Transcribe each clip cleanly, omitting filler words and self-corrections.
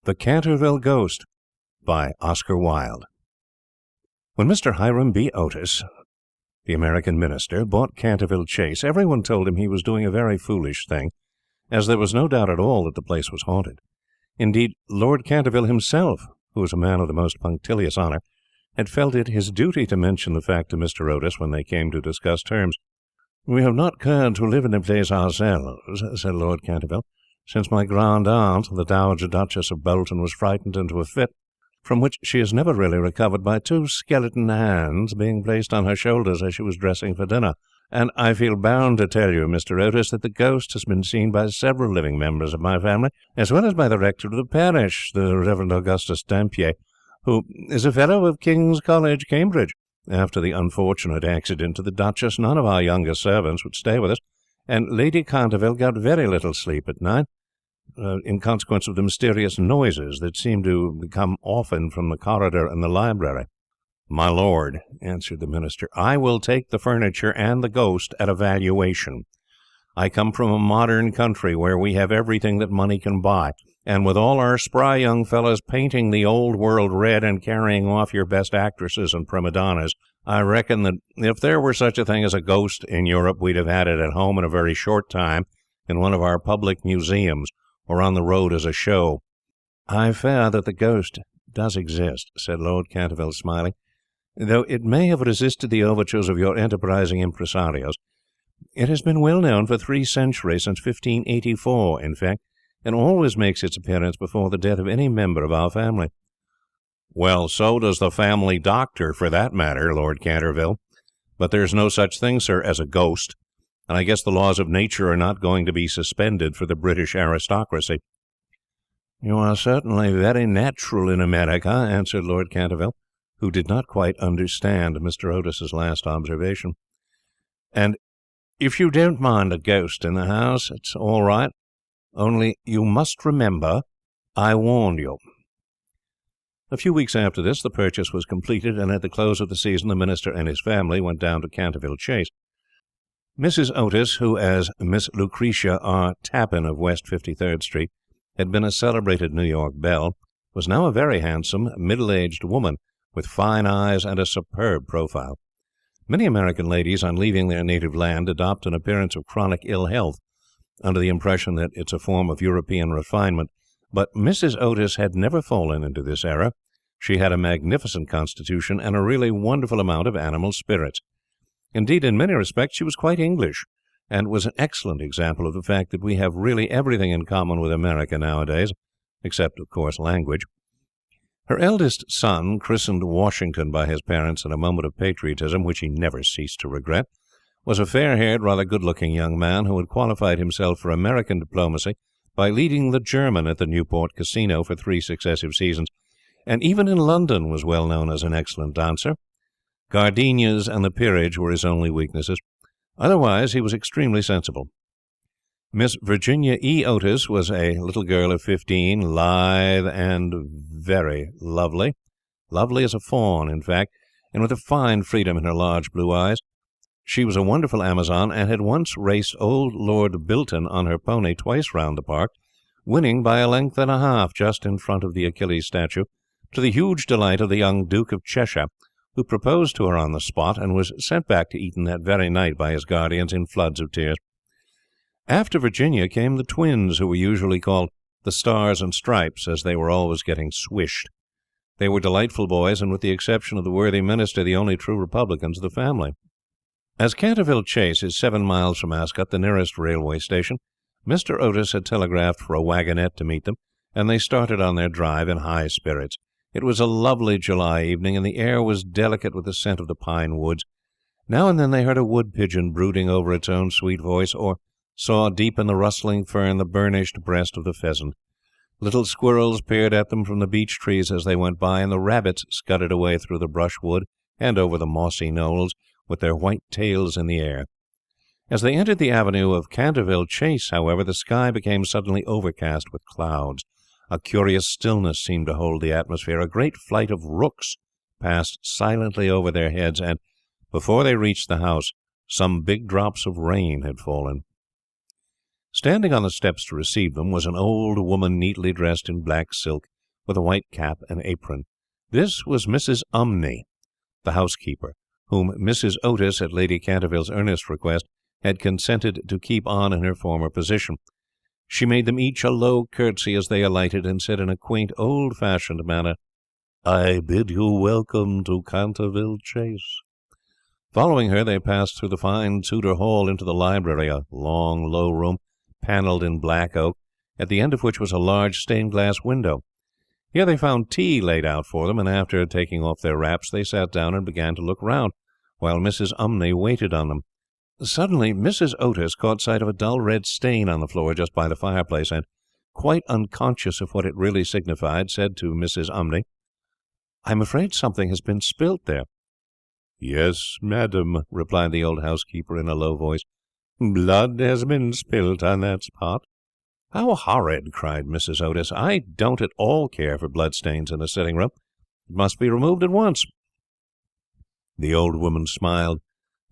The Canterville Ghost by Oscar Wilde. When Mr. Hiram B. Otis, the American minister, bought Canterville Chase, everyone told him he was doing a very foolish thing, as there was no doubt at all that the place was haunted. Indeed, Lord Canterville himself, who was a man of the most punctilious honour, had felt it his duty to mention the fact to Mr. Otis when they came to discuss terms. "We have not cared to live in the place ourselves," said Lord Canterville, "since my grand-aunt, the Dowager Duchess of Bolton, was frightened into a fit, from which she has never really recovered, by two skeleton hands being placed on her shoulders as she was dressing for dinner. And I feel bound to tell you, Mr. Otis, that the ghost has been seen by several living members of my family, as well as by the rector of the parish, the Reverend Augustus Dampier, who is a fellow of King's College, Cambridge. After the unfortunate accident to the Duchess, none of our younger servants would stay with us, and Lady Canterville got very little sleep at night, in consequence of the mysterious noises that seemed to come often from the corridor and the library." "My lord," answered the minister, "I will take the furniture and the ghost at a valuation. I come from a modern country where we have everything that money can buy, and with all our spry young fellows painting the old world red and carrying off your best actresses and prima donnas, I reckon that if there were such a thing as a ghost in Europe, we'd have had it at home in a very short time, in one of our public museums, or on the road as a show." "I fear that the ghost does exist," said Lord Canterville, smiling, "though it may have resisted the overtures of your enterprising impresarios. It has been well known for 3 centuries, since 1584, in fact, and always makes its appearance before the death of any member of our family." "Well, so does the family doctor, for that matter, Lord Canterville. But there's no such thing, sir, as a ghost, and I guess the laws of nature are not going to be suspended for the British aristocracy." "You are certainly very natural in America," answered Lord Canterville, who did not quite understand Mr. Otis's last observation. "And if you don't mind a ghost in the house, it's all right. Only you must remember I warned you." A few weeks after this, the purchase was completed, and at the close of the season the minister and his family went down to Canterville Chase. Mrs. Otis, who, as Miss Lucretia R. Tappan of West 53rd Street, had been a celebrated New York belle, was now a very handsome, middle-aged woman, with fine eyes and a superb profile. Many American ladies, on leaving their native land, adopt an appearance of chronic ill health, under the impression that it's a form of European refinement, but Mrs. Otis had never fallen into this error. She had a magnificent constitution and a really wonderful amount of animal spirits. Indeed, in many respects she was quite English, and was an excellent example of the fact that we have really everything in common with America nowadays, except, of course, language. Her eldest son, christened Washington by his parents in a moment of patriotism which he never ceased to regret, was a fair-haired, rather good-looking young man who had qualified himself for American diplomacy by leading the German at the Newport Casino for 3 successive seasons, and even in London was well known as an excellent dancer. Gardenias and the peerage were his only weaknesses. Otherwise he was extremely sensible. Miss Virginia E. Otis was a little girl of 15, lithe and very lovely. Lovely as a fawn, in fact, and with a fine freedom in her large blue eyes. She was a wonderful Amazon, and had once raced old Lord Bilton on her pony twice round the park, winning by a length and a half just in front of the Achilles statue, to the huge delight of the young Duke of Cheshire, who proposed to her on the spot, and was sent back to Eton that very night by his guardians in floods of tears. After Virginia came the twins, who were usually called the Stars and Stripes, as they were always getting swished. They were delightful boys, and with the exception of the worthy minister, the only true republicans of the family. As Canterville Chase is 7 miles from Ascot, the nearest railway station, Mr. Otis had telegraphed for a wagonette to meet them, and they started on their drive in high spirits. It was a lovely July evening, and the air was delicate with the scent of the pine woods. Now and then they heard a wood pigeon brooding over its own sweet voice, or saw deep in the rustling fern the burnished breast of the pheasant. Little squirrels peered at them from the beech trees as they went by, and the rabbits scudded away through the brushwood and over the mossy knolls, with their white tails in the air. As they entered the avenue of Canterville Chase, however, the sky became suddenly overcast with clouds. A curious stillness seemed to hold the atmosphere. A great flight of rooks passed silently over their heads, and, before they reached the house, some big drops of rain had fallen. Standing on the steps to receive them was an old woman neatly dressed in black silk, with a white cap and apron. This was Mrs. Umney, the housekeeper, whom Mrs. Otis, at Lady Canterville's earnest request, had consented to keep on in her former position. She made them each a low curtsy as they alighted, and said in a quaint, old-fashioned manner, "I bid you welcome to Canterville Chase." Following her, they passed through the fine Tudor hall into the library, a long, low room, panelled in black oak, at the end of which was a large stained-glass window. Here they found tea laid out for them, and after taking off their wraps, they sat down and began to look round, while Mrs. Umney waited on them. Suddenly, Mrs. Otis caught sight of a dull red stain on the floor just by the fireplace, and, quite unconscious of what it really signified, said to Mrs. Umney, "I'm afraid something has been spilt there." "Yes, madam," replied the old housekeeper in a low voice. "Blood has been spilt on that spot." "How horrid!" cried Mrs. Otis. "I don't at all care for bloodstains in a sitting-room. It must be removed at once." The old woman smiled,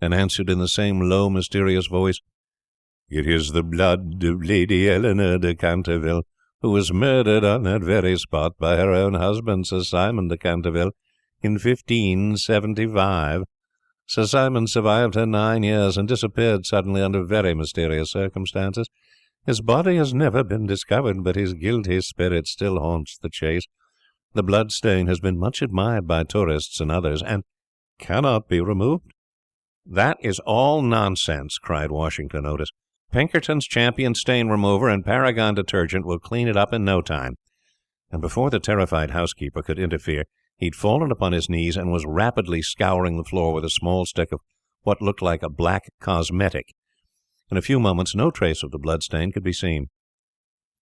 and answered in the same low, mysterious voice, "It is the blood of Lady Eleanor de Canterville, who was murdered on that very spot by her own husband, Sir Simon de Canterville, in 1575. Sir Simon survived her 9 years and disappeared suddenly under very mysterious circumstances. His body has never been discovered, but his guilty spirit still haunts the Chase. The blood stain has been much admired by tourists and others, and cannot be removed." "That is all nonsense," cried Washington Otis. "Pinkerton's Champion Stain Remover and Paragon Detergent will clean it up in no time." And before the terrified housekeeper could interfere, he had fallen upon his knees and was rapidly scouring the floor with a small stick of what looked like a black cosmetic. In a few moments no trace of the bloodstain could be seen.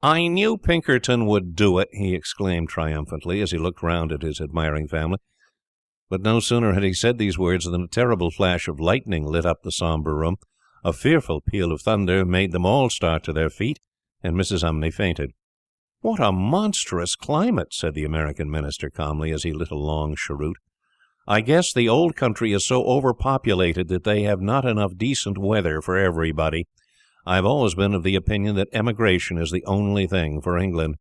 "I knew Pinkerton would do it," he exclaimed triumphantly, as he looked round at his admiring family. But no sooner had he said these words than a terrible flash of lightning lit up the sombre room. A fearful peal of thunder made them all start to their feet, and Mrs. Umney fainted. "What a monstrous climate," said the American minister calmly, as he lit a long cheroot. "I guess the old country is so overpopulated that they have not enough decent weather for everybody. I've always been of the opinion that emigration is the only thing for England."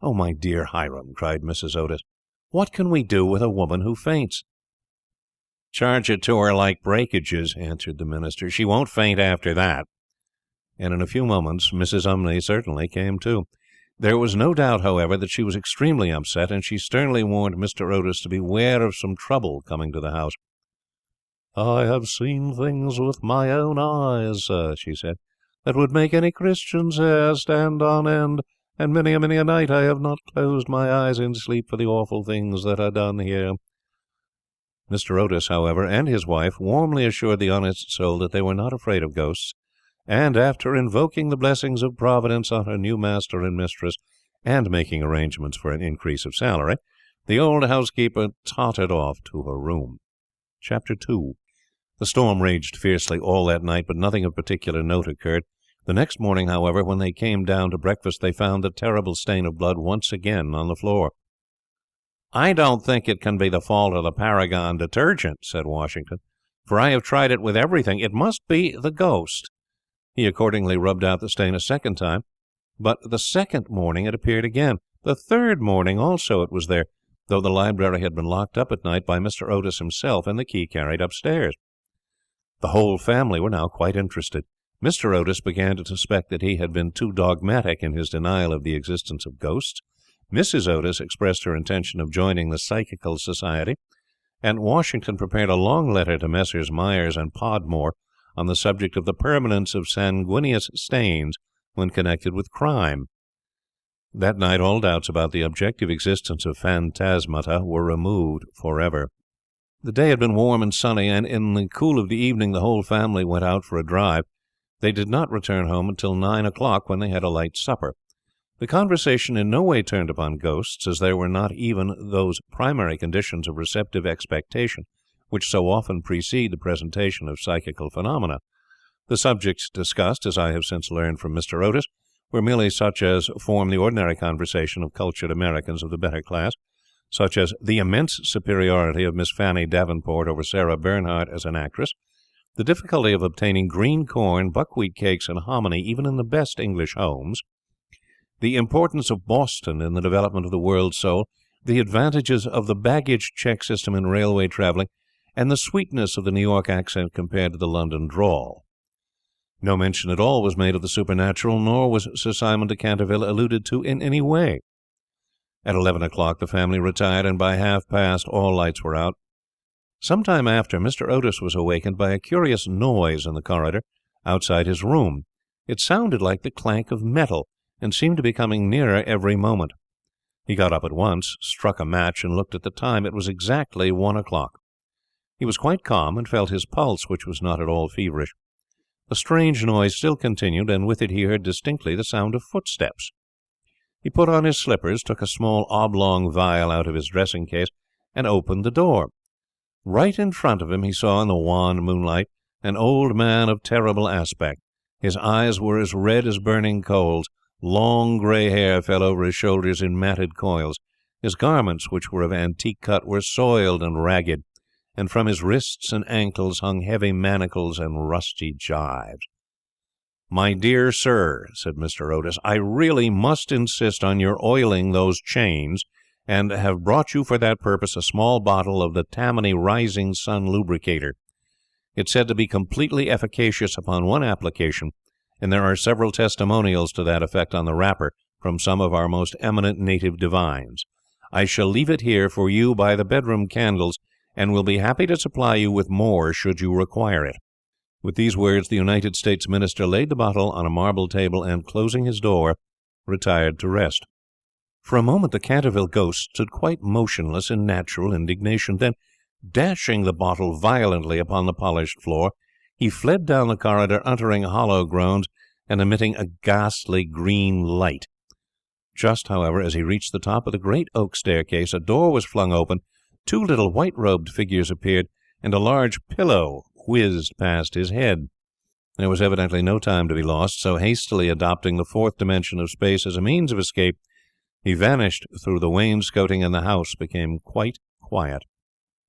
"Oh, my dear Hiram," cried Mrs. Otis, "what can we do with a woman who faints?" "Charge it to her like breakages," answered the minister. "She won't faint after that." And in a few moments Mrs. Umney certainly came to. There was no doubt, however, that she was extremely upset, and she sternly warned Mr. Otis to beware of some trouble coming to the house. "I have seen things with my own eyes, sir," she said, "that would make any Christian's hair stand on end, and many a night I have not closed my eyes in sleep for the awful things that are done here." Mr. Otis, however, and his wife warmly assured the honest soul that they were not afraid of ghosts, and after invoking the blessings of Providence on her new master and mistress, and making arrangements for an increase of salary, the old housekeeper tottered off to her room. Chapter 2. The storm raged fiercely all that night, but nothing of particular note occurred. The next morning, however, when they came down to breakfast, they found the terrible stain of blood once again on the floor. "I don't think it can be the fault of the Paragon Detergent," said Washington, "for I have tried it with everything. It must be the ghost." He accordingly rubbed out the stain a second time, but the second morning it appeared again. The third morning also it was there, though the library had been locked up at night by Mr. Otis himself and the key carried upstairs. The whole family were now quite interested. Mr. Otis began to suspect that he had been too dogmatic in his denial of the existence of ghosts. Mrs. Otis expressed her intention of joining the Psychical Society, and Washington prepared a long letter to Messrs. Myers and Podmore on the subject of the permanence of sanguineous stains when connected with crime. That night all doubts about the objective existence of phantasmata were removed forever. The day had been warm and sunny, and in the cool of the evening the whole family went out for a drive. They did not return home until 9 o'clock, when they had a light supper. The conversation in no way turned upon ghosts, as there were not even those primary conditions of receptive expectation which so often precede the presentation of psychical phenomena. The subjects discussed, as I have since learned from Mr. Otis, were merely such as form the ordinary conversation of cultured Americans of the better class, such as the immense superiority of Miss Fanny Davenport over Sarah Bernhardt as an actress, the difficulty of obtaining green corn, buckwheat cakes, and hominy even in the best English homes, the importance of Boston in the development of the world's soul, the advantages of the baggage check system in railway travelling, and the sweetness of the New York accent compared to the London drawl. No mention at all was made of the supernatural, nor was Sir Simon de Canterville alluded to in any way. At 11 o'clock the family retired, and by 1:30 all lights were out. Some time after, Mr. Otis was awakened by a curious noise in the corridor outside his room. It sounded like the clank of metal, and seemed to be coming nearer every moment. He got up at once, struck a match, and looked at the time. It was exactly 1 o'clock. He was quite calm, and felt his pulse, which was not at all feverish. The strange noise still continued, and with it he heard distinctly the sound of footsteps. He put on his slippers, took a small oblong vial out of his dressing-case, and opened the door. Right in front of him he saw in the wan moonlight an old man of terrible aspect. His eyes were as red as burning coals. Long grey hair fell over his shoulders in matted coils. His garments, which were of antique cut, were soiled and ragged, and from his wrists and ankles hung heavy manacles and rusty gyves. "My dear sir," said Mr. Otis, "I really must insist on your oiling those chains, and have brought you for that purpose a small bottle of the Tammany Rising Sun Lubricator. It's said to be completely efficacious upon one application, and there are several testimonials to that effect on the wrapper from some of our most eminent native divines. I shall leave it here for you by the bedroom candles, and will be happy to supply you with more should you require it." With these words the United States Minister laid the bottle on a marble table, and, closing his door, retired to rest. For a moment the Canterville ghost stood quite motionless in natural indignation. Then, dashing the bottle violently upon the polished floor, he fled down the corridor, uttering hollow groans and emitting a ghastly green light. Just, however, as he reached the top of the great oak staircase, a door was flung open, 2 little white-robed figures appeared, and a large pillow whizzed past his head. There was evidently no time to be lost, so hastily adopting the 4th dimension of space as a means of escape, he vanished through the wainscoting, and the house became quite quiet.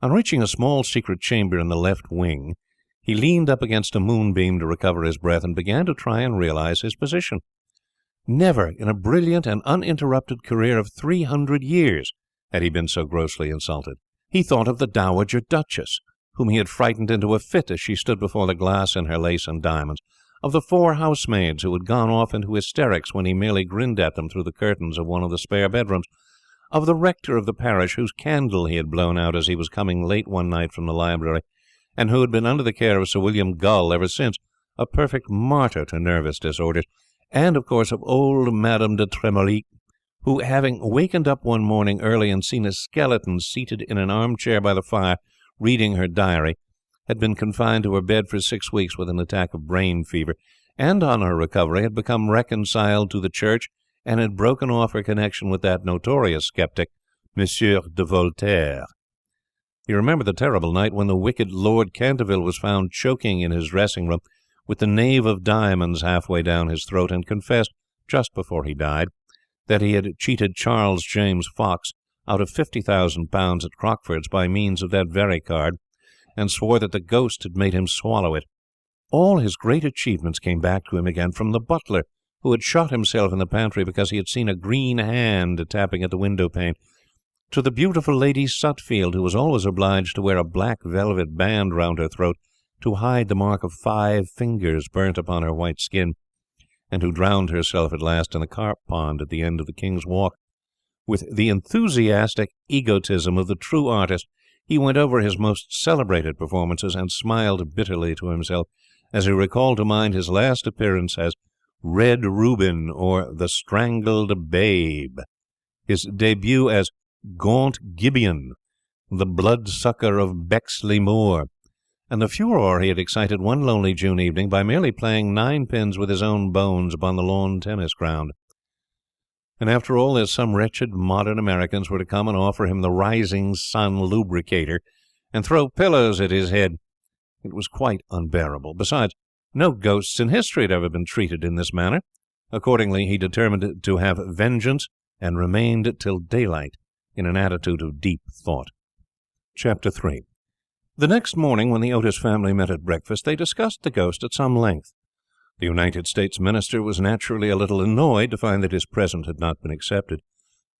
On reaching a small secret chamber in the left wing, he leaned up against a moonbeam to recover his breath, and began to try and realize his position. Never in a brilliant and uninterrupted career of 300 years had he been so grossly insulted. He thought of the Dowager Duchess, whom he had frightened into a fit as she stood before the glass in her lace and diamonds, of the 4 housemaids who had gone off into hysterics when he merely grinned at them through the curtains of one of the spare bedrooms, of the rector of the parish whose candle he had blown out as he was coming late one night from the library, and who had been under the care of Sir William Gull ever since, a perfect martyr to nervous disorders, and, of course, of old Madame de Tremouille, who, having wakened up one morning early and seen a skeleton seated in an armchair by the fire, reading her diary, had been confined to her bed for 6 weeks with an attack of brain fever, and on her recovery had become reconciled to the Church, and had broken off her connection with that notorious sceptic, Monsieur de Voltaire. He remembered the terrible night when the wicked Lord Canterville was found choking in his dressing-room, with the knave of diamonds halfway down his throat, and confessed, just before he died, that he had cheated Charles James Fox out of £50,000 at Crockford's by means of that very card, and swore that the ghost had made him swallow it. All his great achievements came back to him again, from the butler, who had shot himself in the pantry because he had seen a green hand tapping at the window-pane, to the beautiful Lady Sutfield, who was always obliged to wear a black velvet band round her throat to hide the mark of 5 fingers burnt upon her white skin, and who drowned herself at last in the carp pond at the end of the King's Walk. With the enthusiastic egotism of the true artist, he went over his most celebrated performances, and smiled bitterly to himself as he recalled to mind his last appearance as Red Reuben or the Strangled Babe, his debut as Gaunt Gibeon, the Bloodsucker of Bexley Moor, and the furore he had excited one lonely June evening by merely playing 9 pins with his own bones upon the lawn tennis ground. And after all this, some wretched modern Americans were to come and offer him the Rising Sun Lubricator, and throw pillows at his head. It was quite unbearable. Besides, no ghosts in history had ever been treated in this manner. Accordingly, he determined to have vengeance, and remained till daylight in an attitude of deep thought. Chapter 3. The next morning, when the Otis family met at breakfast, they discussed the ghost at some length. The United States minister was naturally a little annoyed to find that his present had not been accepted.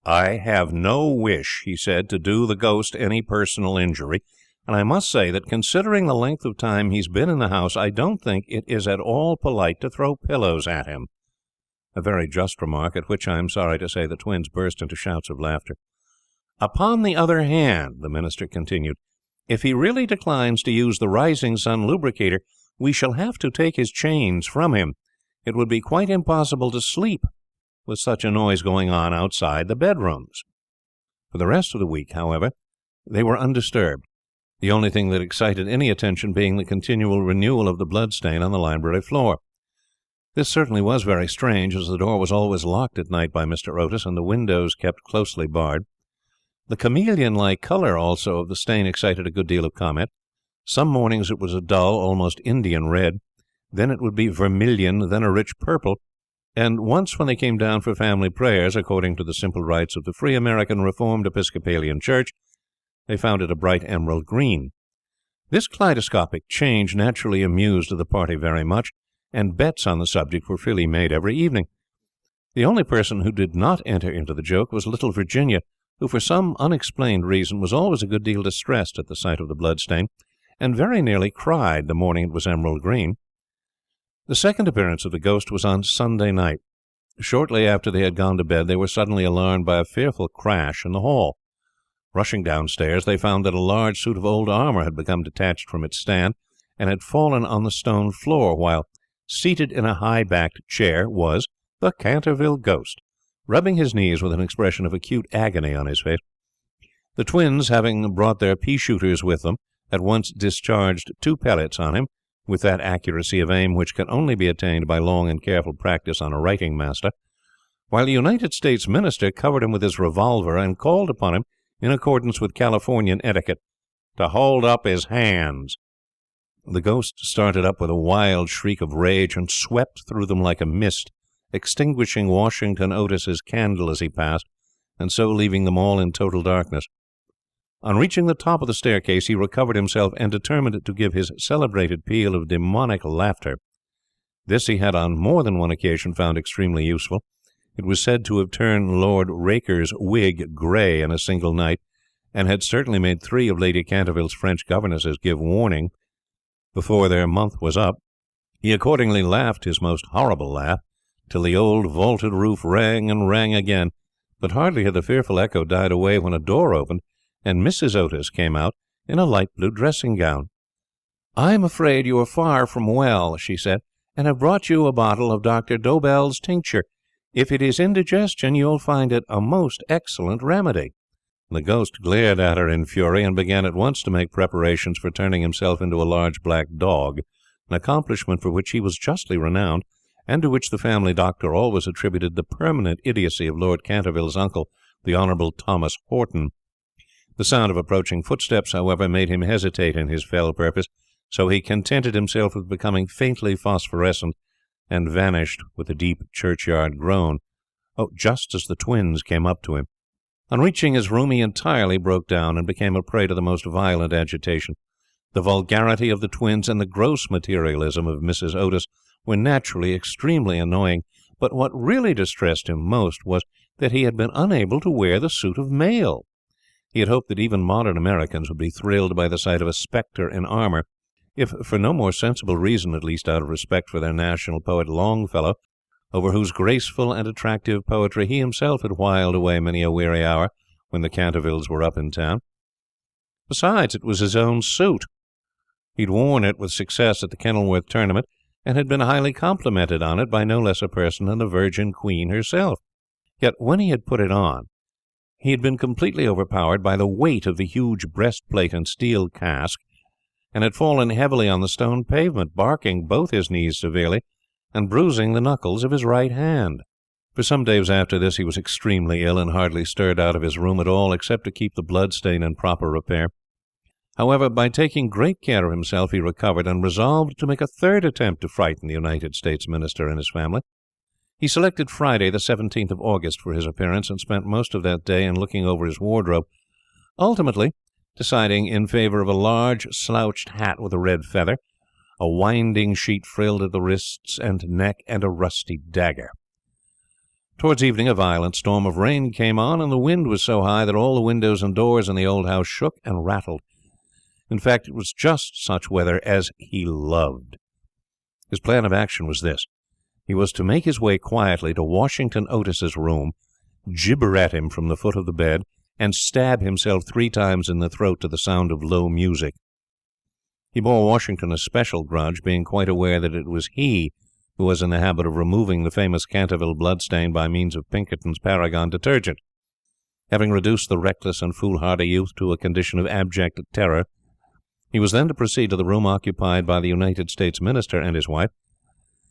"I have no wish," he said, "to do the ghost any personal injury, and I must say that considering the length of time he's been in the house, I don't think it is at all polite to throw pillows at him." A very just remark, at which I am sorry to say the twins burst into shouts of laughter. "Upon the other hand," the minister continued, "if he really declines to use the Rising Sun lubricator, we shall have to take his chains from him. It would be quite impossible to sleep with such a noise going on outside the bedrooms." For the rest of the week, however, they were undisturbed, the only thing that excited any attention being the continual renewal of the bloodstain on the library floor. This certainly was very strange, as the door was always locked at night by Mr. Otis, and the windows kept closely barred. The chameleon-like colour also of the stain excited a good deal of comment. Some mornings it was a dull, almost Indian red, then it would be vermilion, then a rich purple, and once when they came down for family prayers, according to the simple rites of the Free American Reformed Episcopalian Church, they found it a bright emerald green. This kaleidoscopic change naturally amused the party very much, and bets on the subject were freely made every evening. The only person who did not enter into the joke was little Virginia, who for some unexplained reason was always a good deal distressed at the sight of the bloodstain, and very nearly cried the morning it was emerald green. The second appearance of the ghost was on Sunday night. Shortly after they had gone to bed, they were suddenly alarmed by a fearful crash in the hall. Rushing downstairs, they found that a large suit of old armour had become detached from its stand, and had fallen on the stone floor, while, seated in a high-backed chair, was the Canterville ghost, rubbing his knees with an expression of acute agony on his face. The twins, having brought their pea-shooters with them, at once discharged 2 pellets on him, with that accuracy of aim which can only be attained by long and careful practice on a writing master, while the United States minister covered him with his revolver and called upon him, in accordance with Californian etiquette, to hold up his hands. The ghost started up with a wild shriek of rage and swept through them like a mist, extinguishing Washington Otis's candle as he passed, and so leaving them all in total darkness. On reaching the top of the staircase, he recovered himself and determined to give his celebrated peal of demonic laughter. This he had on more than one occasion found extremely useful. It was said to have turned Lord Raker's wig grey in a single night, and had certainly made 3 of Lady Canterville's French governesses give warning before their month was up. He accordingly laughed his most horrible laugh, till the old vaulted roof rang and rang again, but hardly had the fearful echo died away when a door opened, and Mrs. Otis came out in a light blue dressing-gown. "I am afraid you are far from well," she said, "and have brought you a bottle of Dr. Dobell's tincture. If it is indigestion, you'll find it a most excellent remedy." The ghost glared at her in fury, and began at once to make preparations for turning himself into a large black dog, an accomplishment for which he was justly renowned, and to which the family doctor always attributed the permanent idiocy of Lord Canterville's uncle, the Honourable Thomas Horton. The sound of approaching footsteps, however, made him hesitate in his fell purpose, so he contented himself with becoming faintly phosphorescent, and vanished with a deep churchyard groan, just as the twins came up to him. On reaching his room, he entirely broke down, and became a prey to the most violent agitation. The vulgarity of the twins and the gross materialism of Mrs. Otis were naturally extremely annoying, but what really distressed him most was that he had been unable to wear the suit of mail. He had hoped that even modern Americans would be thrilled by the sight of a spectre in armour, if for no more sensible reason, at least out of respect for their national poet Longfellow, over whose graceful and attractive poetry he himself had whiled away many a weary hour when the Cantervilles were up in town. Besides, it was his own suit. He'd worn it with success at the Kenilworth tournament, and had been highly complimented on it by no less a person than the Virgin Queen herself. Yet when he had put it on, he had been completely overpowered by the weight of the huge breastplate and steel casque, and had fallen heavily on the stone pavement, barking both his knees severely, and bruising the knuckles of his right hand. For some days after this he was extremely ill, and hardly stirred out of his room at all, except to keep the bloodstain in proper repair. However, by taking great care of himself, he recovered, and resolved to make a third attempt to frighten the United States minister and his family. He selected Friday, the 17th of August, for his appearance, and spent most of that day in looking over his wardrobe, ultimately deciding in favour of a large slouched hat with a red feather, a winding sheet frilled at the wrists and neck, and a rusty dagger. Towards evening a violent storm of rain came on, and the wind was so high that all the windows and doors in the old house shook and rattled. In fact, it was just such weather as he loved. His plan of action was this. He was to make his way quietly to Washington Otis's room, gibber at him from the foot of the bed, and stab himself 3 times in the throat to the sound of low music. He bore Washington a special grudge, being quite aware that it was he who was in the habit of removing the famous Canterville bloodstain by means of Pinkerton's Paragon detergent. Having reduced the reckless and foolhardy youth to a condition of abject terror, he was then to proceed to the room occupied by the United States Minister and his wife,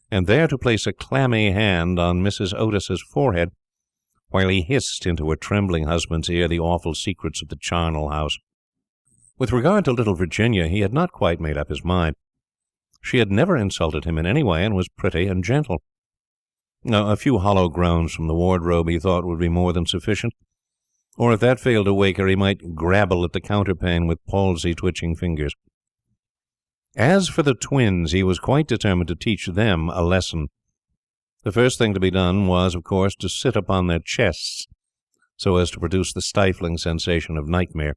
and there to place a clammy hand on Mrs. Otis's forehead, while he hissed into her trembling husband's ear the awful secrets of the charnel house. With regard to little Virginia, he had not quite made up his mind. She had never insulted him in any way, and was pretty and gentle. A few hollow groans from the wardrobe he thought would be more than sufficient, or if that failed to wake her, he might grabble at the counterpane with palsy-twitching fingers. As for the twins, he was quite determined to teach them a lesson. The first thing to be done was, of course, to sit upon their chests, so as to produce the stifling sensation of nightmare.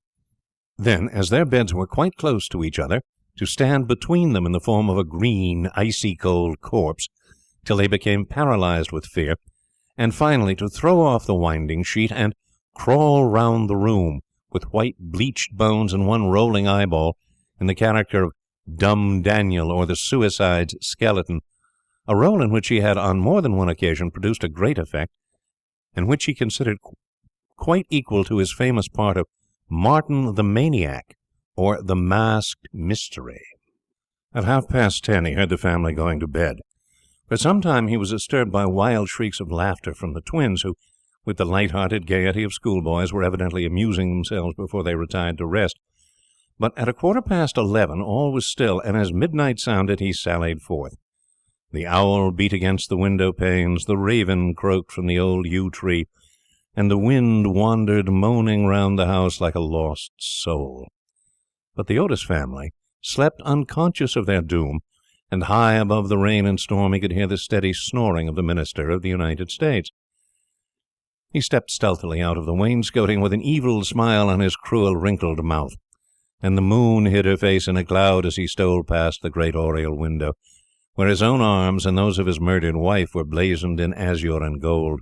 Then, as their beds were quite close to each other, to stand between them in the form of a green, icy-cold corpse, till they became paralyzed with fear, and finally to throw off the winding sheet and crawl round the room, with white bleached bones and one rolling eyeball, in the character of Dumb Daniel or the Suicide's skeleton, a role in which he had on more than one occasion produced a great effect, and which he considered quite equal to his famous part of Martin the Maniac, or the Masked Mystery. At 10:30 he heard the family going to bed. For some time he was disturbed by wild shrieks of laughter from the twins, who, with the light-hearted gaiety of schoolboys, were evidently amusing themselves before they retired to rest. But at 11:15 all was still, and as midnight sounded he sallied forth. The owl beat against the window-panes, the raven croaked from the old yew-tree, and the wind wandered moaning round the house like a lost soul. But the Otis family slept unconscious of their doom, and high above the rain and storm he could hear the steady snoring of the Minister of the United States. He stepped stealthily out of the wainscoting with an evil smile on his cruel, wrinkled mouth, and the moon hid her face in a cloud as he stole past the great oriel window, where his own arms and those of his murdered wife were blazoned in azure and gold.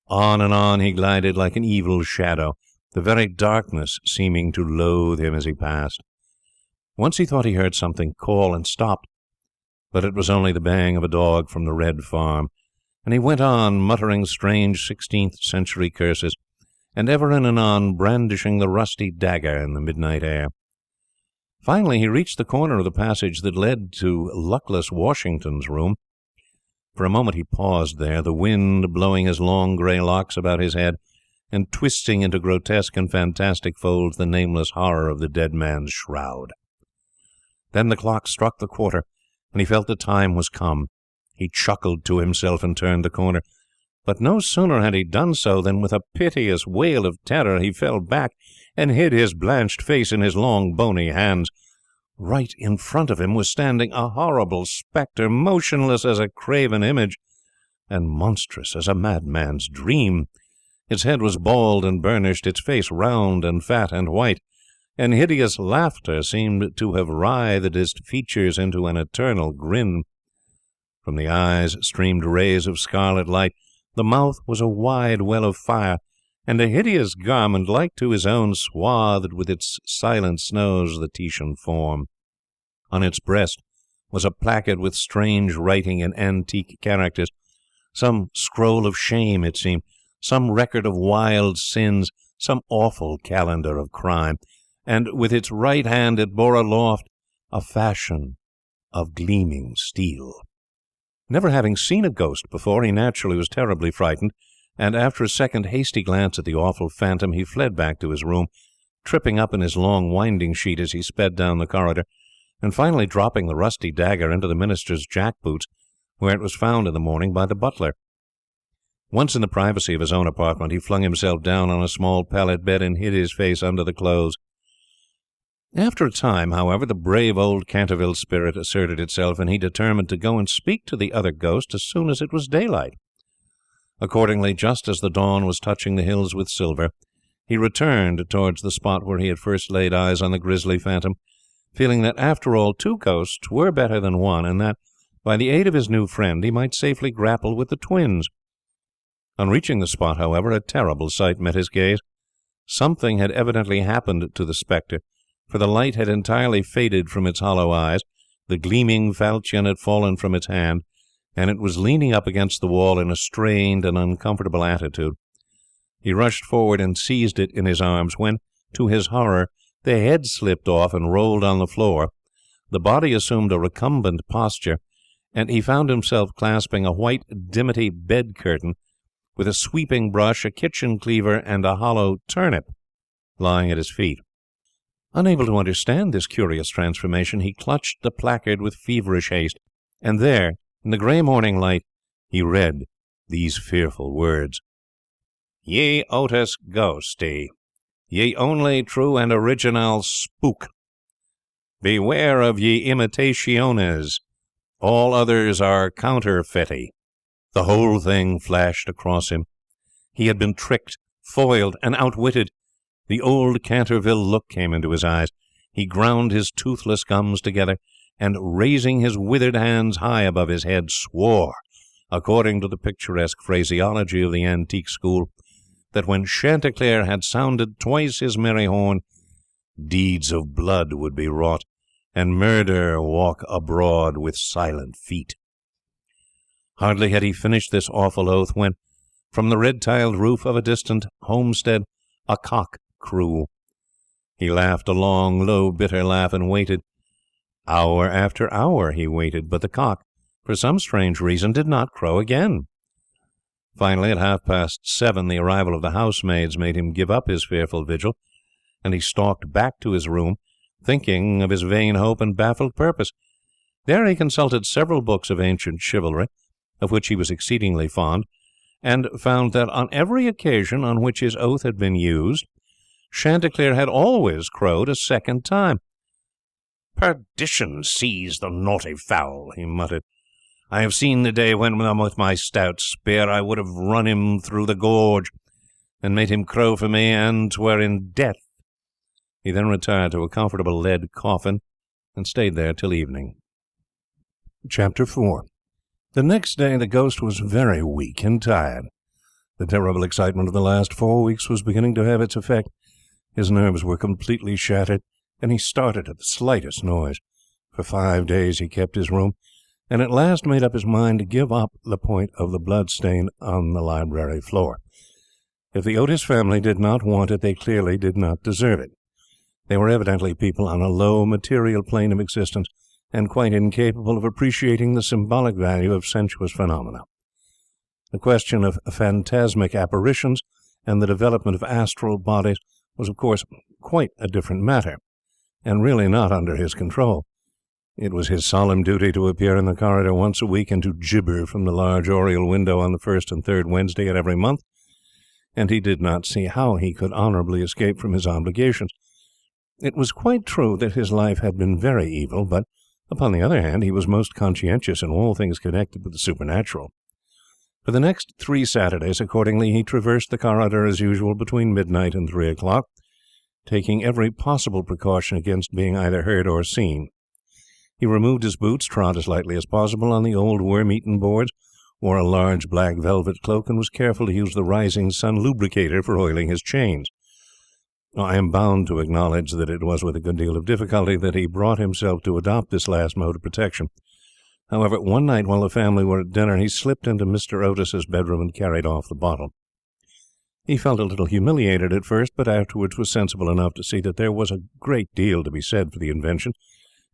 On and on he glided like an evil shadow, the very darkness seeming to loathe him as he passed. Once he thought he heard something call and stopped, but it was only the baying of a dog from the Red Farm, and he went on, muttering strange 16th-century curses, and ever and anon brandishing the rusty dagger in the midnight air. Finally he reached the corner of the passage that led to luckless Washington's room. For a moment he paused there, the wind blowing his long grey locks about his head, and twisting into grotesque and fantastic folds the nameless horror of the dead man's shroud. Then the clock struck the quarter, and he felt the time was come. He chuckled to himself and turned the corner. But no sooner had he done so than, with a piteous wail of terror, he fell back and hid his blanched face in his long bony hands. Right in front of him was standing a horrible spectre, motionless as a graven image, and monstrous as a madman's dream. Its head was bald and burnished, its face round and fat and white, and hideous laughter seemed to have writhed its features into an eternal grin. From the eyes streamed rays of scarlet light. The mouth was a wide well of fire, and a hideous garment, like to his own, swathed with its silent snows the Titian form. On its breast was a placard with strange writing in antique characters, some scroll of shame, it seemed, some record of wild sins, some awful calendar of crime, and with its right hand it bore aloft a fashion of gleaming steel. Never having seen a ghost before, he naturally was terribly frightened, and after a second hasty glance at the awful phantom, he fled back to his room, tripping up in his long winding sheet as he sped down the corridor, and finally dropping the rusty dagger into the minister's jack-boots, where it was found in the morning by the butler. Once in the privacy of his own apartment, he flung himself down on a small pallet bed and hid his face under the clothes. After a time, however, the brave old Canterville spirit asserted itself, and he determined to go and speak to the other ghost as soon as it was daylight. Accordingly, just as the dawn was touching the hills with silver, he returned towards the spot where he had first laid eyes on the grisly phantom, feeling that, after all, 2 ghosts were better than 1, and that, by the aid of his new friend, he might safely grapple with the twins. On reaching the spot, however, a terrible sight met his gaze. Something had evidently happened to the spectre, for the light had entirely faded from its hollow eyes, the gleaming falchion had fallen from its hand, and it was leaning up against the wall in a strained and uncomfortable attitude. He rushed forward and seized it in his arms, when, to his horror, the head slipped off and rolled on the floor. The body assumed a recumbent posture, and he found himself clasping a white dimity bed curtain, with a sweeping brush, a kitchen cleaver, and a hollow turnip lying at his feet. Unable to understand this curious transformation, he clutched the placard with feverish haste, and there, in the grey morning light, he read these fearful words: "Ye Otis Ghosty, ye only true and original spook. Beware of ye imitationes. All others are counterfeity." The whole thing flashed across him. He had been tricked, foiled, and outwitted. The old Canterville look came into his eyes. He ground his toothless gums together, and, raising his withered hands high above his head, swore, according to the picturesque phraseology of the antique school, that when Chanticleer had sounded twice his merry horn, deeds of blood would be wrought, and murder walk abroad with silent feet. Hardly had he finished this awful oath when, from the red-tiled roof of a distant homestead, a cock crew. He laughed a long, low, bitter laugh, and waited. Hour after hour he waited, but the cock, for some strange reason, did not crow again. Finally, at 7:30, the arrival of the housemaids made him give up his fearful vigil, and he stalked back to his room, thinking of his vain hope and baffled purpose. There he consulted several books of ancient chivalry, of which he was exceedingly fond, and found that on every occasion on which his oath had been used, Chanticleer had always crowed a second time. "Perdition seize the naughty fowl," he muttered. "I have seen the day when, with my stout spear, I would have run him through the gorge, and made him crow for me, and 'twere in death." He then retired to a comfortable lead coffin, and stayed there till evening. Chapter 4. The next day the ghost was very weak and tired. The terrible excitement of the last 4 weeks was beginning to have its effect. His nerves were completely shattered, and he started at the slightest noise. For 5 days he kept his room, and at last made up his mind to give up the point of the blood stain on the library floor. If the Otis family did not want it, they clearly did not deserve it. They were evidently people on a low material plane of existence, and quite incapable of appreciating the symbolic value of sensuous phenomena. The question of phantasmic apparitions and the development of astral bodies was, of course, quite a different matter, and really not under his control. It was his solemn duty to appear in the corridor once a week and to gibber from the large oriel window on the first and third Wednesday in every month, and he did not see how he could honorably escape from his obligations. It was quite true that his life had been very evil, but, upon the other hand, he was most conscientious in all things connected with the supernatural. For the next 3 Saturdays, accordingly, he traversed the corridor as usual between midnight and 3 o'clock, taking every possible precaution against being either heard or seen. He removed his boots, trod as lightly as possible on the old worm-eaten boards, wore a large black velvet cloak, and was careful to use the rising sun lubricator for oiling his chains. I am bound to acknowledge that it was with a good deal of difficulty that he brought himself to adopt this last mode of protection. However, one night while the family were at dinner, he slipped into Mr. Otis's bedroom and carried off the bottle. He felt a little humiliated at first, but afterwards was sensible enough to see that there was a great deal to be said for the invention,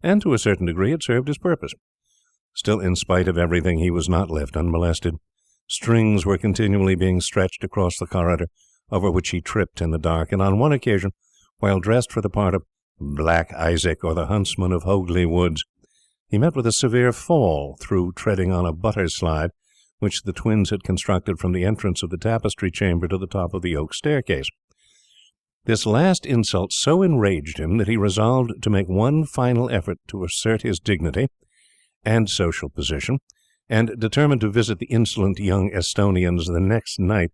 and to a certain degree it served his purpose. Still, in spite of everything, he was not left unmolested. Strings were continually being stretched across the corridor, over which he tripped in the dark, and on one occasion, while dressed for the part of Black Isaac or the huntsman of Hogley Woods, he met with a severe fall through treading on a butter slide which the twins had constructed from the entrance of the tapestry chamber to the top of the oak staircase. This last insult so enraged him that he resolved to make one final effort to assert his dignity and social position, and determined to visit the insolent young Estonians the next night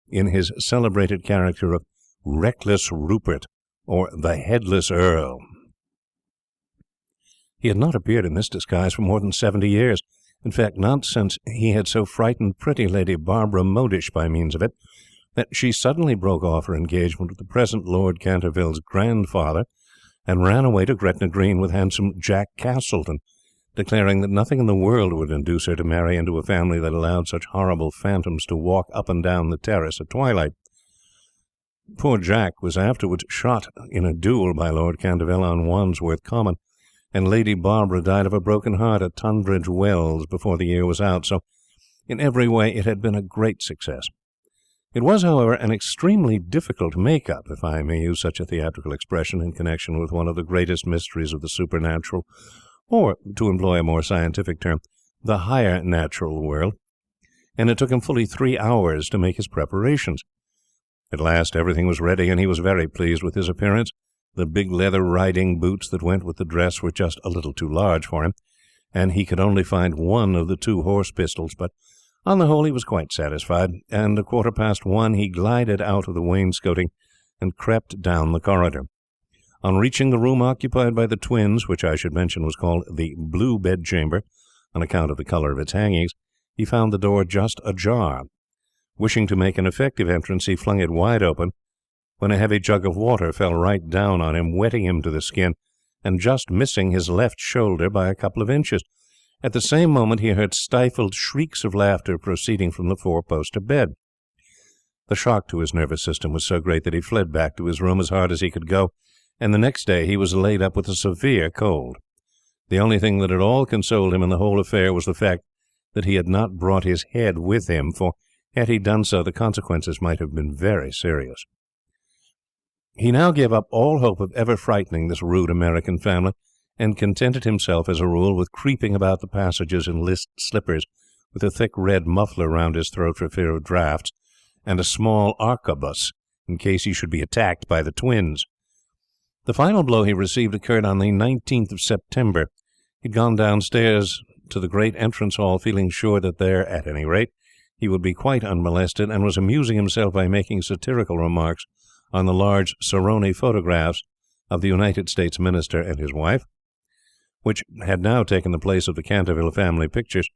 in his celebrated character of Reckless Rupert, or the Headless Earl. He had not appeared in this disguise for more than 70 years. In fact, not since he had so frightened pretty Lady Barbara Modish by means of it, that she suddenly broke off her engagement with the present Lord Canterville's grandfather and ran away to Gretna Green with handsome Jack Castleton, declaring that nothing in the world would induce her to marry into a family that allowed such horrible phantoms to walk up and down the terrace at twilight. Poor Jack was afterwards shot in a duel by Lord Canterville on Wandsworth Common, and Lady Barbara died of a broken heart at Tunbridge Wells before the year was out, so in every way it had been a great success. It was, however, an extremely difficult make-up, if I may use such a theatrical expression in connection with one of the greatest mysteries of the supernatural, or, to employ a more scientific term, the higher natural world, and it took him fully 3 hours to make his preparations. At last everything was ready, and he was very pleased with his appearance. The big leather riding boots that went with the dress were just a little too large for him, and he could only find one of the 2 horse pistols, but on the whole he was quite satisfied, and 1:15 he glided out of the wainscoting and crept down the corridor. On reaching the room occupied by the twins, which I should mention was called the Blue Bedchamber on account of the colour of its hangings, he found the door just ajar. Wishing to make an effective entrance, he flung it wide open, when a heavy jug of water fell right down on him, wetting him to the skin, and just missing his left shoulder by a couple of inches. At the same moment he heard stifled shrieks of laughter proceeding from the 4-poster bed. The shock to his nervous system was so great that he fled back to his room as hard as he could go, and the next day he was laid up with a severe cold. The only thing that at all consoled him in the whole affair was the fact that he had not brought his head with him, for had he done so the consequences might have been very serious. He now gave up all hope of ever frightening this rude American family, and contented himself, as a rule, with creeping about the passages in list slippers, with a thick red muffler round his throat for fear of draughts, and a small arquebus, in case he should be attacked by the twins. The final blow he received occurred on the 19th of September. He had gone downstairs to the great entrance hall, feeling sure that there, at any rate, he would be quite unmolested, and was amusing himself by making satirical remarks on the large Saroni photographs of the United States Minister and his wife, which had now taken the place of the Canterville family pictures.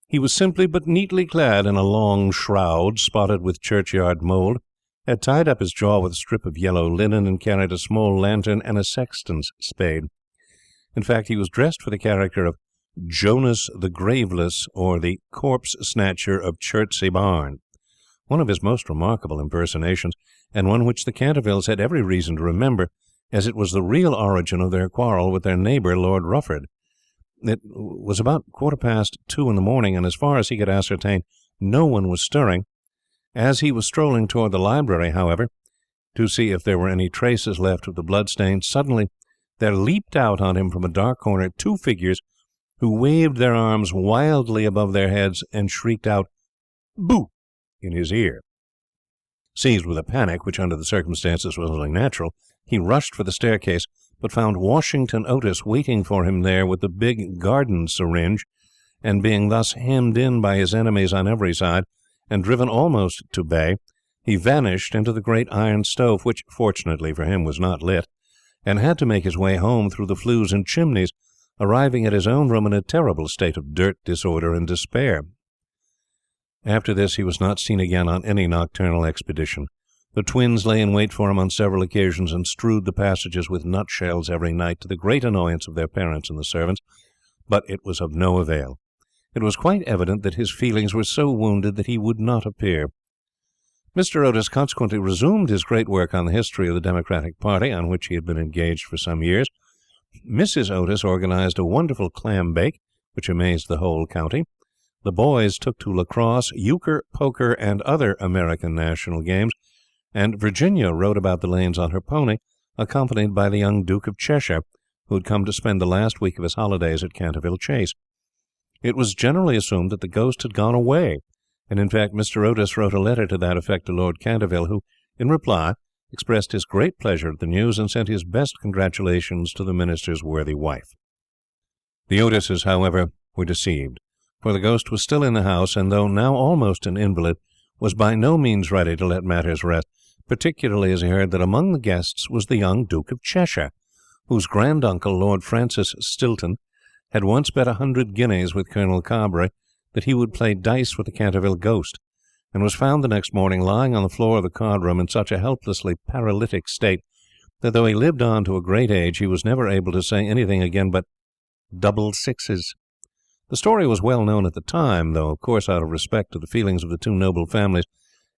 He was simply but neatly clad in a long shroud spotted with churchyard mould, had tied up his jaw with a strip of yellow linen, and carried a small lantern and a sexton's spade. In fact, he was dressed for the character of Jonas the Graveless, or the corpse snatcher of Chertsey Barn, one of his most remarkable impersonations, and one which the Cantervilles had every reason to remember, as it was the real origin of their quarrel with their neighbour, Lord Rufford. It was about 2:15 in the morning, and as far as he could ascertain, no one was stirring. As he was strolling toward the library, however, to see if there were any traces left of the bloodstain, suddenly there leaped out on him from a dark corner 2 figures who waved their arms wildly above their heads and shrieked out, "Boo!" in his ear. Seized with a panic, which under the circumstances was only natural, he rushed for the staircase, but found Washington Otis waiting for him there with the big garden syringe, and being thus hemmed in by his enemies on every side, and driven almost to bay, he vanished into the great iron stove, which, fortunately for him, was not lit, and had to make his way home through the flues and chimneys, arriving at his own room in a terrible state of dirt, disorder, and despair. After this he was not seen again on any nocturnal expedition. The twins lay in wait for him on several occasions, and strewed the passages with nutshells every night, to the great annoyance of their parents and the servants, but it was of no avail. It was quite evident that his feelings were so wounded that he would not appear. Mr. Otis consequently resumed his great work on the history of the Democratic party, on which he had been engaged for some years. Mrs. Otis organized a wonderful clam bake, which amazed the whole county. The boys took to lacrosse, euchre, poker, and other American national games, and Virginia rode about the lanes on her pony, accompanied by the young Duke of Cheshire, who had come to spend the last week of his holidays at Canterville Chase. It was generally assumed that the ghost had gone away, and in fact Mr. Otis wrote a letter to that effect to Lord Canterville, who, in reply, expressed his great pleasure at the news and sent his best congratulations to the minister's worthy wife. The Otises, however, were deceived, for the ghost was still in the house, and though now almost an invalid, was by no means ready to let matters rest, particularly as he heard that among the guests was the young Duke of Cheshire, whose granduncle, Lord Francis Stilton, had once bet 100 guineas with Colonel Carberry that he would play dice with the Canterville ghost, and was found the next morning lying on the floor of the card-room in such a helplessly paralytic state that though he lived on to a great age, he was never able to say anything again but double sixes. The story was well known at the time, though, of course, out of respect to the feelings of the two noble families,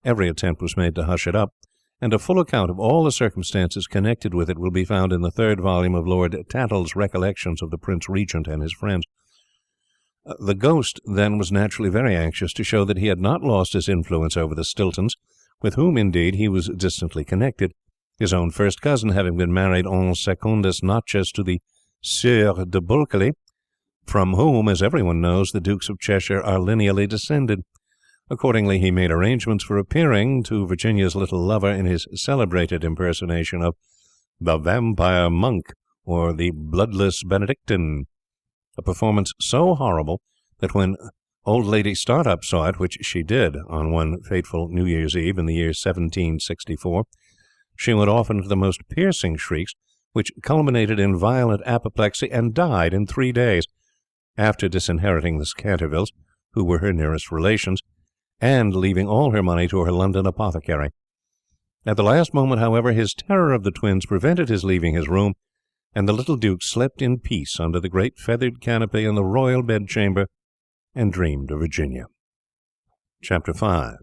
every attempt was made to hush it up, and a full account of all the circumstances connected with it will be found in the 3rd volume of Lord Tattle's Recollections of the Prince Regent and his Friends. The ghost, then, was naturally very anxious to show that he had not lost his influence over the Stiltons, with whom, indeed, he was distantly connected, his own first cousin having been married en secundis nuptias to the Sieur de Bulkeley, from whom, as everyone knows, the Dukes of Cheshire are lineally descended. Accordingly, he made arrangements for appearing to Virginia's little lover in his celebrated impersonation of the Vampire Monk, or the Bloodless Benedictine, a performance so horrible that when old Lady Startup saw it, which she did on one fateful New Year's Eve in the year 1764, she went off into the most piercing shrieks, which culminated in violent apoplexy, and died in 3 days, after disinheriting the Cantervilles, who were her nearest relations, and leaving all her money to her London apothecary. At the last moment, however, his terror of the twins prevented his leaving his room, and the little Duke slept in peace under the great feathered canopy in the royal bedchamber, and dreamed of Virginia. Chapter 5.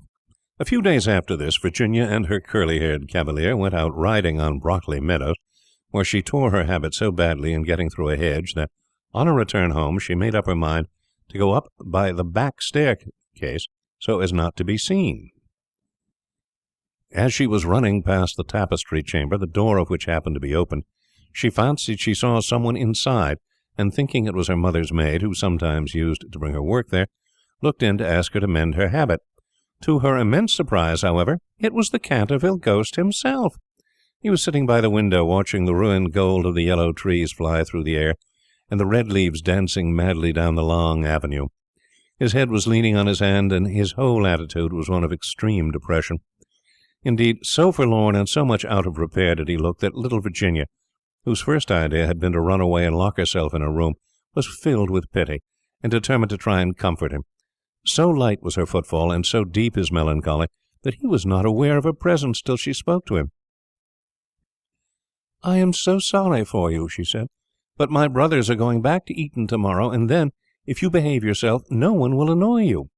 A few days after this, Virginia and her curly-haired cavalier went out riding on Brockley Meadows, where she tore her habit so badly in getting through a hedge that, on her return home, she made up her mind to go up by the back staircase so as not to be seen. As she was running past the tapestry chamber, the door of which happened to be open, she fancied she saw someone inside, and thinking it was her mother's maid, who sometimes used to bring her work there, looked in to ask her to mend her habit. To her immense surprise, however, it was the Canterville ghost himself. He was sitting by the window, watching the ruined gold of the yellow trees fly through the air, and the red leaves dancing madly down the long avenue. His head was leaning on his hand, and his whole attitude was one of extreme depression. Indeed, so forlorn and so much out of repair did he look that little Virginia, whose first idea had been to run away and lock herself in her room, was filled with pity, and determined to try and comfort him. So light was her footfall, and so deep his melancholy, that he was not aware of her presence till she spoke to him. "I am so sorry for you," she said, "but my brothers are going back to Eton tomorrow, and then, if you behave yourself, no one will annoy you."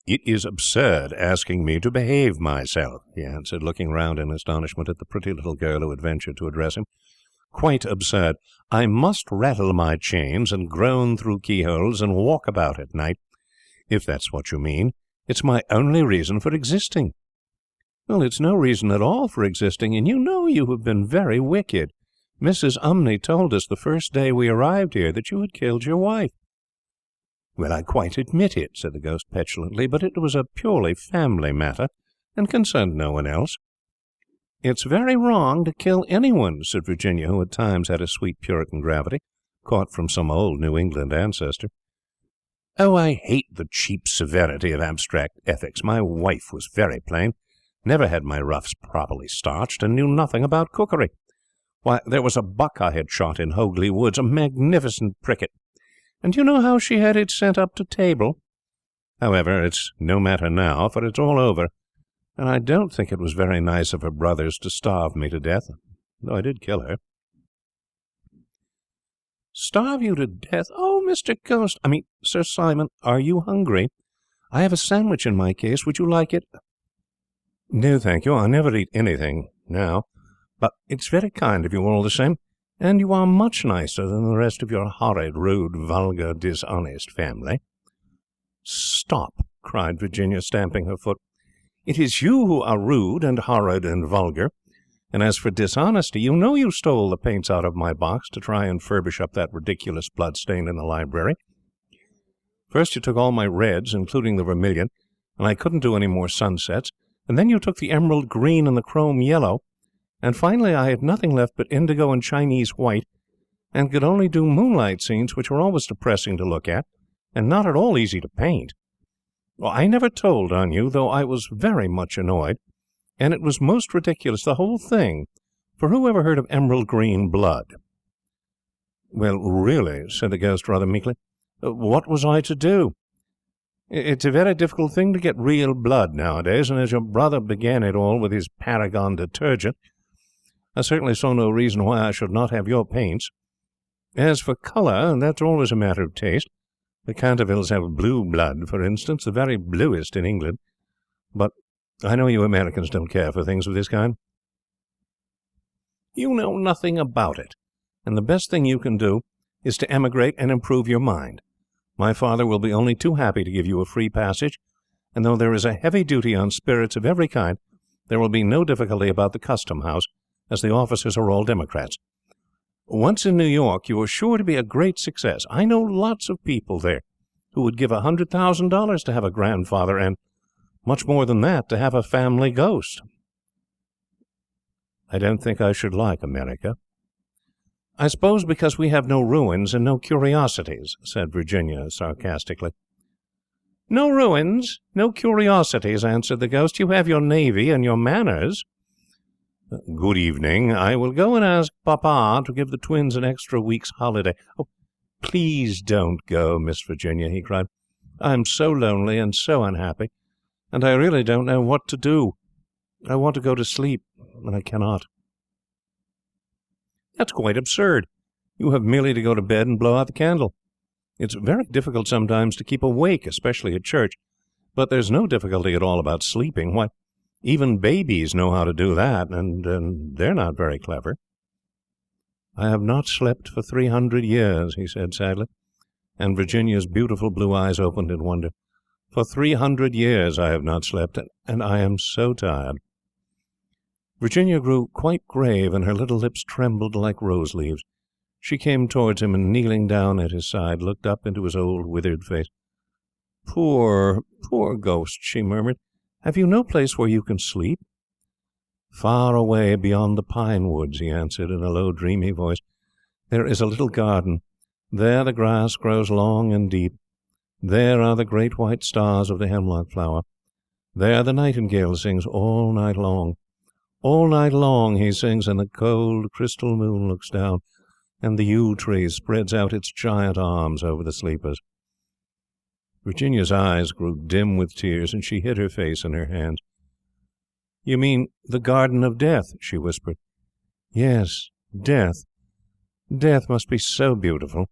"It is absurd asking me to behave myself," he answered, looking round in astonishment at the pretty little girl who had ventured to address him. "Quite absurd. I must rattle my chains and groan through keyholes and walk about at night. If that's what you mean, it's my only reason for existing." "Well, it's no reason at all for existing, and you know you have been very wicked. Mrs. Umney told us the first day we arrived here that you had killed your wife." "Well, I quite admit it," said the ghost petulantly, "but it was a purely family matter, and concerned no one else." "It's very wrong to kill anyone," said Virginia, who at times had a sweet Puritan gravity, caught from some old New England ancestor. "Oh, I hate the cheap severity of abstract ethics. My wife was very plain, never had my ruffs properly starched, and knew nothing about cookery. Why, there was a buck I had shot in Hogley Woods, a magnificent pricket, and do you know how she had it sent up to table? However, it's no matter now, for it's all over, and I don't think it was very nice of her brothers to starve me to death, though I did kill her." "Starve you to death? Oh, Mr. Ghost, Sir Simon, are you hungry? I have a sandwich in my case. Would you like it?" "No, thank you. I never eat anything now, but it's very kind of you all the same, and you are much nicer than the rest of your horrid, rude, vulgar, dishonest family." "Stop!" cried Virginia, stamping her foot. "It is you who are rude and horrid and vulgar, and as for dishonesty, you know you stole the paints out of my box to try and furbish up that ridiculous bloodstain in the library. First you took all my reds, including the vermilion, and I couldn't do any more sunsets, and then you took the emerald green and the chrome yellow, and finally I had nothing left but indigo and Chinese white, and could only do moonlight scenes, which were always depressing to look at, and not at all easy to paint. Well, I never told on you, though I was very much annoyed, and it was most ridiculous, the whole thing, for who ever heard of emerald green blood?" "Well, really," said the ghost rather meekly, "what was I to do? It's a very difficult thing to get real blood nowadays, and as your brother began it all with his Paragon detergent, I certainly saw no reason why I should not have your paints. As for colour, that's always a matter of taste. The Cantervilles have blue blood, for instance, the very bluest in England. But I know you Americans don't care for things of this kind." "You know nothing about it, and the best thing you can do is to emigrate and improve your mind. My father will be only too happy to give you a free passage, and though there is a heavy duty on spirits of every kind, there will be no difficulty about the custom house, as the officers are all Democrats. Once in New York, you are sure to be a great success. I know lots of people there who would give $100,000 to have a grandfather, and much more than that to have a family ghost." "I don't think I should like America." "I suppose because we have no ruins and no curiosities," said Virginia sarcastically. "No ruins, no curiosities," answered the ghost. "You have your navy and your manners." "Good evening. I will go and ask Papa to give the twins an extra week's holiday." "Oh, please don't go, Miss Virginia," he cried. "I am so lonely and so unhappy, and I really don't know what to do. I want to go to sleep, and I cannot." "That's quite absurd. You have merely to go to bed and blow out the candle. It's very difficult sometimes to keep awake, especially at church, but there's no difficulty at all about sleeping. Why, even babies know how to do that, and they're not very clever." "I have not slept for 300 years, he said sadly, and Virginia's beautiful blue eyes opened in wonder. "For 300 years I have not slept, and I am so tired." Virginia grew quite grave, and her little lips trembled like rose leaves. She came towards him, and kneeling down at his side, looked up into his old withered face. "Poor, poor ghost," she murmured. "Have you no place where you can sleep?" "Far away beyond the pine woods," he answered in a low dreamy voice, "there is a little garden. There the grass grows long and deep. There are the great white stars of the hemlock flower. There the nightingale sings all night long. All night long he sings, and the cold crystal moon looks down, and the yew tree spreads out its giant arms over the sleepers." Virginia's eyes grew dim with tears, and she hid her face in her hands. "You mean the Garden of Death?" she whispered. "Yes, death. Death must be so beautiful.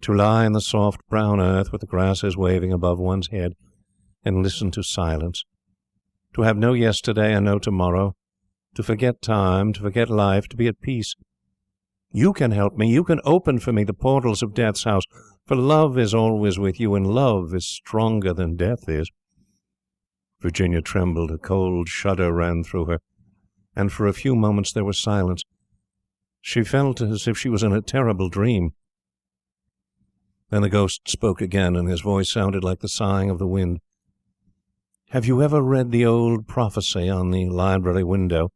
To lie in the soft brown earth with the grasses waving above one's head, and listen to silence. To have no yesterday and no tomorrow. To forget time, to forget life, to be at peace. You can help me. You can open for me the portals of Death's house, for love is always with you, and love is stronger than death is." Virginia trembled. A cold shudder ran through her, and for a few moments there was silence. She felt as if she was in a terrible dream. Then the ghost spoke again, and his voice sounded like the sighing of the wind. "Have you ever read the old prophecy on the library window?"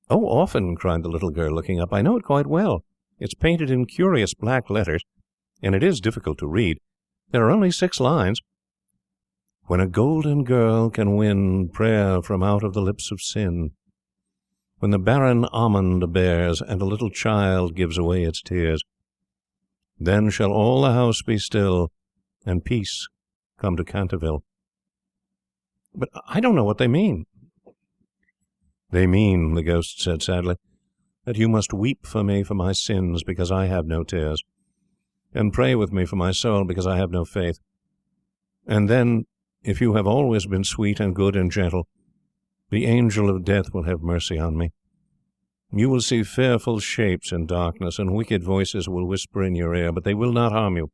"Oh, often," cried the little girl, looking up. "I know it quite well. It's painted in curious black letters, and it is difficult to read. There are only 6 lines. When a golden girl can win prayer from out of the lips of sin. When the barren almond bears, and a little child gives away its tears. Then shall all the house be still, and peace come to Canterville." "But I don't know what they mean." "They mean," the ghost said sadly, "that you must weep for me for my sins, because I have no tears, and pray with me for my soul, because I have no faith. And then, if you have always been sweet and good and gentle, the angel of death will have mercy on me. You will see fearful shapes in darkness, and wicked voices will whisper in your ear, but they will not harm you.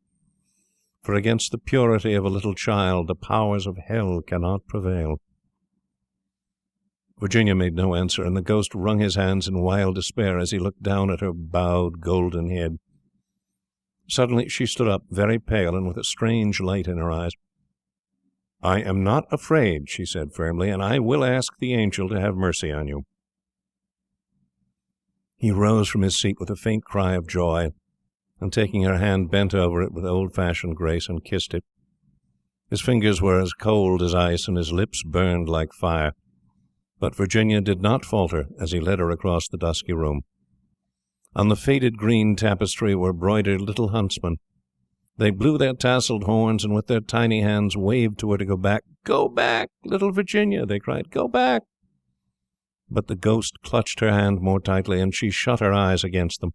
For against the purity of a little child the powers of hell cannot prevail." Virginia made no answer, and the ghost wrung his hands in wild despair as he looked down at her bowed golden head. Suddenly she stood up, very pale, and with a strange light in her eyes. "I am not afraid," she said firmly, "and I will ask the angel to have mercy on you." He rose from his seat with a faint cry of joy, and taking her hand bent over it with old-fashioned grace and kissed it. His fingers were as cold as ice, and his lips burned like fire. But Virginia did not falter as he led her across the dusky room. On the faded green tapestry were broidered little huntsmen. They blew their tasselled horns, and with their tiny hands waved to her to go back. "Go back, little Virginia," they cried. "Go back." But the ghost clutched her hand more tightly, and she shut her eyes against them.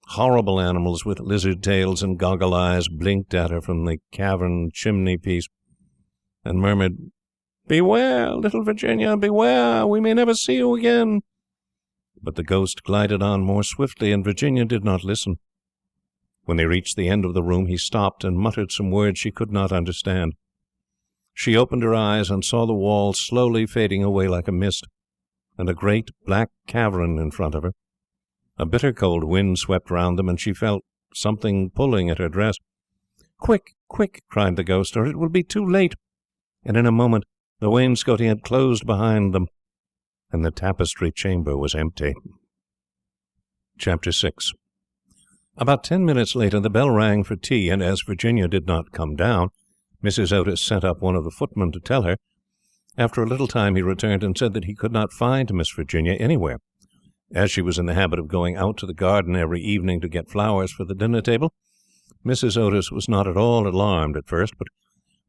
Horrible animals with lizard tails and goggle eyes blinked at her from the cavern chimney-piece, and murmured, "Beware, little Virginia, beware! We may never see you again." But the ghost glided on more swiftly, and Virginia did not listen. When they reached the end of the room, he stopped and muttered some words she could not understand. She opened her eyes and saw the wall slowly fading away like a mist, and a great black cavern in front of her. A bitter cold wind swept round them, and she felt something pulling at her dress. "Quick, quick!" cried the ghost, "or it will be too late." And in a moment the wainscoting had closed behind them, and the tapestry chamber was empty. Chapter 6. About 10 minutes later the bell rang for tea, and as Virginia did not come down, Mrs. Otis sent up one of the footmen to tell her. After a little time he returned and said that he could not find Miss Virginia anywhere. As she was in the habit of going out to the garden every evening to get flowers for the dinner table, Mrs. Otis was not at all alarmed at first, but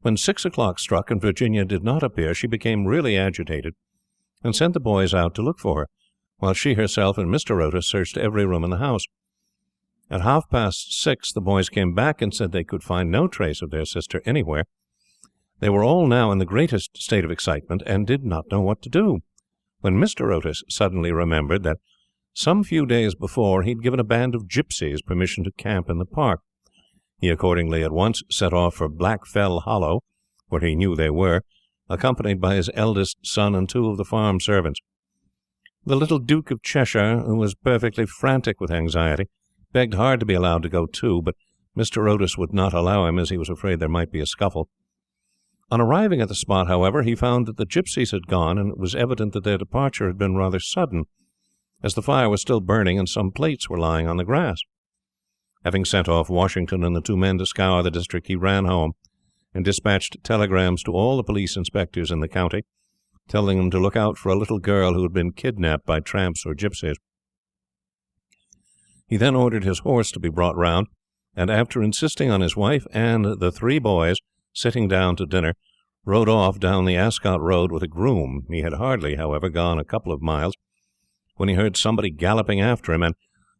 when 6 o'clock struck and Virginia did not appear, she became really agitated, and sent the boys out to look for her, while she herself and Mr. Otis searched every room in the house. At 6:30 the boys came back and said they could find no trace of their sister anywhere. They were all now in the greatest state of excitement, and did not know what to do, when Mr. Otis suddenly remembered that some few days before he had given a band of gypsies permission to camp in the park. He accordingly at once set off for Blackfell Hollow, where he knew they were, accompanied by his eldest son and 2 of the farm servants. The little Duke of Cheshire, who was perfectly frantic with anxiety, begged hard to be allowed to go too, but Mr. Otis would not allow him, as he was afraid there might be a scuffle. On arriving at the spot, however, he found that the gypsies had gone, and it was evident that their departure had been rather sudden, as the fire was still burning and some plates were lying on the grass. Having sent off Washington and the 2 men to scour the district, he ran home and dispatched telegrams to all the police inspectors in the county, telling them to look out for a little girl who had been kidnapped by tramps or gypsies. He then ordered his horse to be brought round, and after insisting on his wife and the 3 boys sitting down to dinner, rode off down the Ascot Road with a groom. He had hardly, however, gone a couple of miles when he heard somebody galloping after him, and,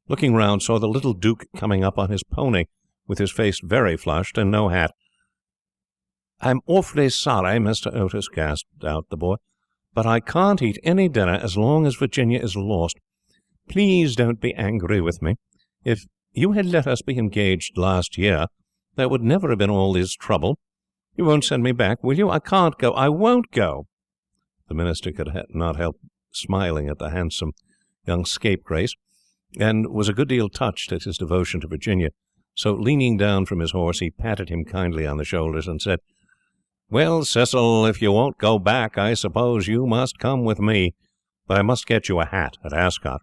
looking round, saw the little Duke coming up on his pony, with his face very flushed and no hat. "I'm awfully sorry, Mr. Otis," gasped out the boy, "but I can't eat any dinner as long as Virginia is lost. Please don't be angry with me. If you had let us be engaged last year, there would never have been all this trouble. You won't send me back, will you? I can't go. I won't go." The minister could not help smiling at the handsome young scapegrace, and was a good deal touched at his devotion to Virginia. So, leaning down from his horse, he patted him kindly on the shoulders and said, "Well, Cecil, if you won't go back, I suppose you must come with me, but I must get you a hat at Ascot."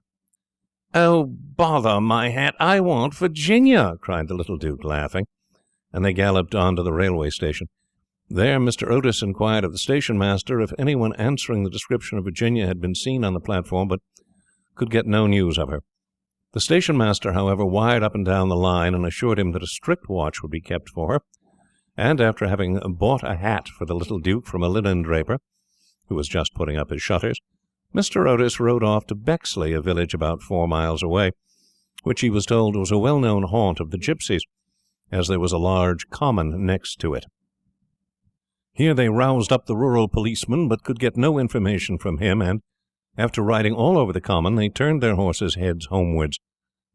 "Oh, bother my hat! I want Virginia!" cried the little Duke, laughing, and they galloped on to the railway station. There Mr. Otis inquired of the station master if anyone answering the description of Virginia had been seen on the platform, but could get no news of her. The station master, however, wired up and down the line and assured him that a strict watch would be kept for her, and after having bought a hat for the little Duke from a linen draper, who was just putting up his shutters, Mr. Otis rode off to Bexley, a village about 4 miles away, which he was told was a well-known haunt of the gypsies, as there was a large common next to it. Here they roused up the rural policeman, but could get no information from him, and, after riding all over the common, they turned their horses' heads homewards,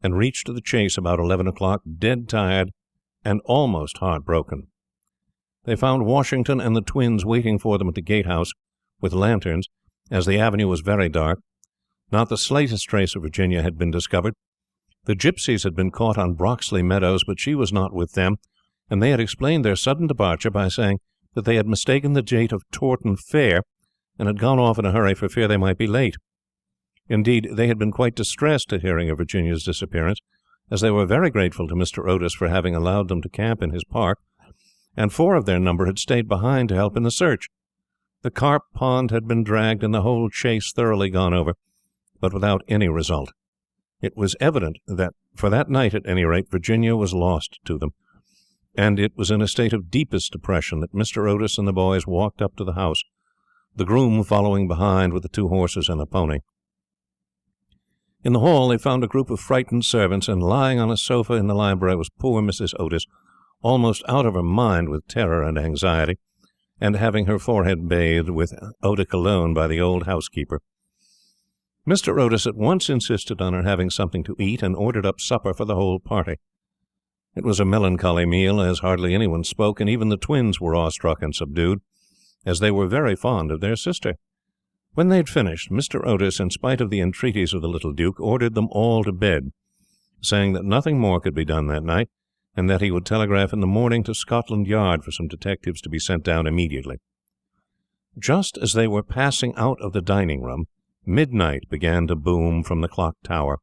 and reached the chase about 11 o'clock, dead tired and almost heartbroken. They found Washington and the twins waiting for them at the gatehouse, with lanterns, as the avenue was very dark. Not the slightest trace of Virginia had been discovered. The gypsies had been caught on Broxley Meadows, but she was not with them, and they had explained their sudden departure by saying that they had mistaken the date of Taunton Fair, and had gone off in a hurry for fear they might be late. Indeed, they had been quite distressed at hearing of Virginia's disappearance, as they were very grateful to Mr. Otis for having allowed them to camp in his park, and 4 of their number had stayed behind to help in the search. The carp pond had been dragged and the whole chase thoroughly gone over, but without any result. It was evident that, for that night at any rate, Virginia was lost to them, and it was in a state of deepest depression that Mr. Otis and the boys walked up to the house, the groom following behind with the 2 horses and a pony. In the hall they found a group of frightened servants, and lying on a sofa in the library was poor Mrs. Otis, almost out of her mind with terror and anxiety, and having her forehead bathed with eau de cologne by the old housekeeper. Mr. Otis at once insisted on her having something to eat, and ordered up supper for the whole party. It was a melancholy meal, as hardly anyone spoke, and even the twins were awestruck and subdued, as they were very fond of their sister. When they had finished, Mr. Otis, in spite of the entreaties of the little Duke, ordered them all to bed, saying that nothing more could be done that night, and that he would telegraph in the morning to Scotland Yard for some detectives to be sent down immediately. Just as they were passing out of the dining-room, midnight began to boom from the clock tower,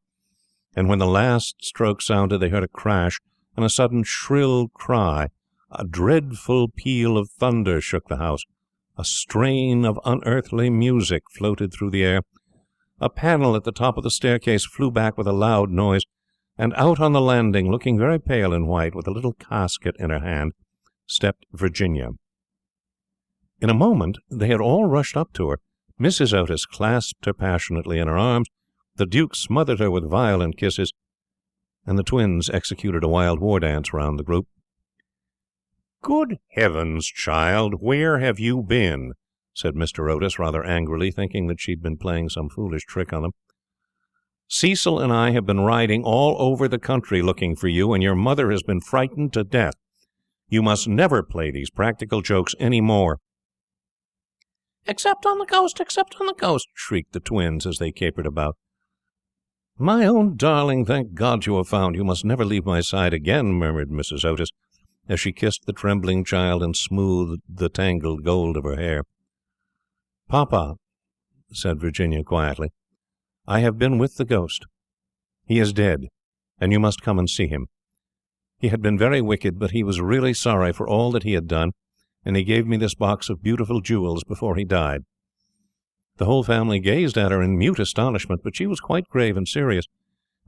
and when the last stroke sounded they heard a crash and a sudden shrill cry. A dreadful peal of thunder shook the house. A strain of unearthly music floated through the air. A panel at the top of the staircase flew back with a loud noise, and out on the landing, looking very pale and white, with a little casket in her hand, stepped Virginia. In a moment they had all rushed up to her. Mrs. Otis clasped her passionately in her arms, the Duke smothered her with violent kisses, and the twins executed a wild war dance round the group. "Good heavens, child, where have you been?" said Mr. Otis, rather angrily, thinking that she had been playing some foolish trick on them. "Cecil and I have been riding all over the country looking for you, and your mother has been frightened to death. You must never play these practical jokes any more." "Except on the ghost, except on the ghost," shrieked the twins as they capered about. "My own darling, thank God you are found. You must never leave my side again," murmured Mrs. Otis, as she kissed the trembling child and smoothed the tangled gold of her hair. "Papa," said Virginia quietly, "I have been with the ghost. He is dead, and you must come and see him. He had been very wicked, but he was really sorry for all that he had done, and he gave me this box of beautiful jewels before he died." The whole family gazed at her in mute astonishment, but she was quite grave and serious,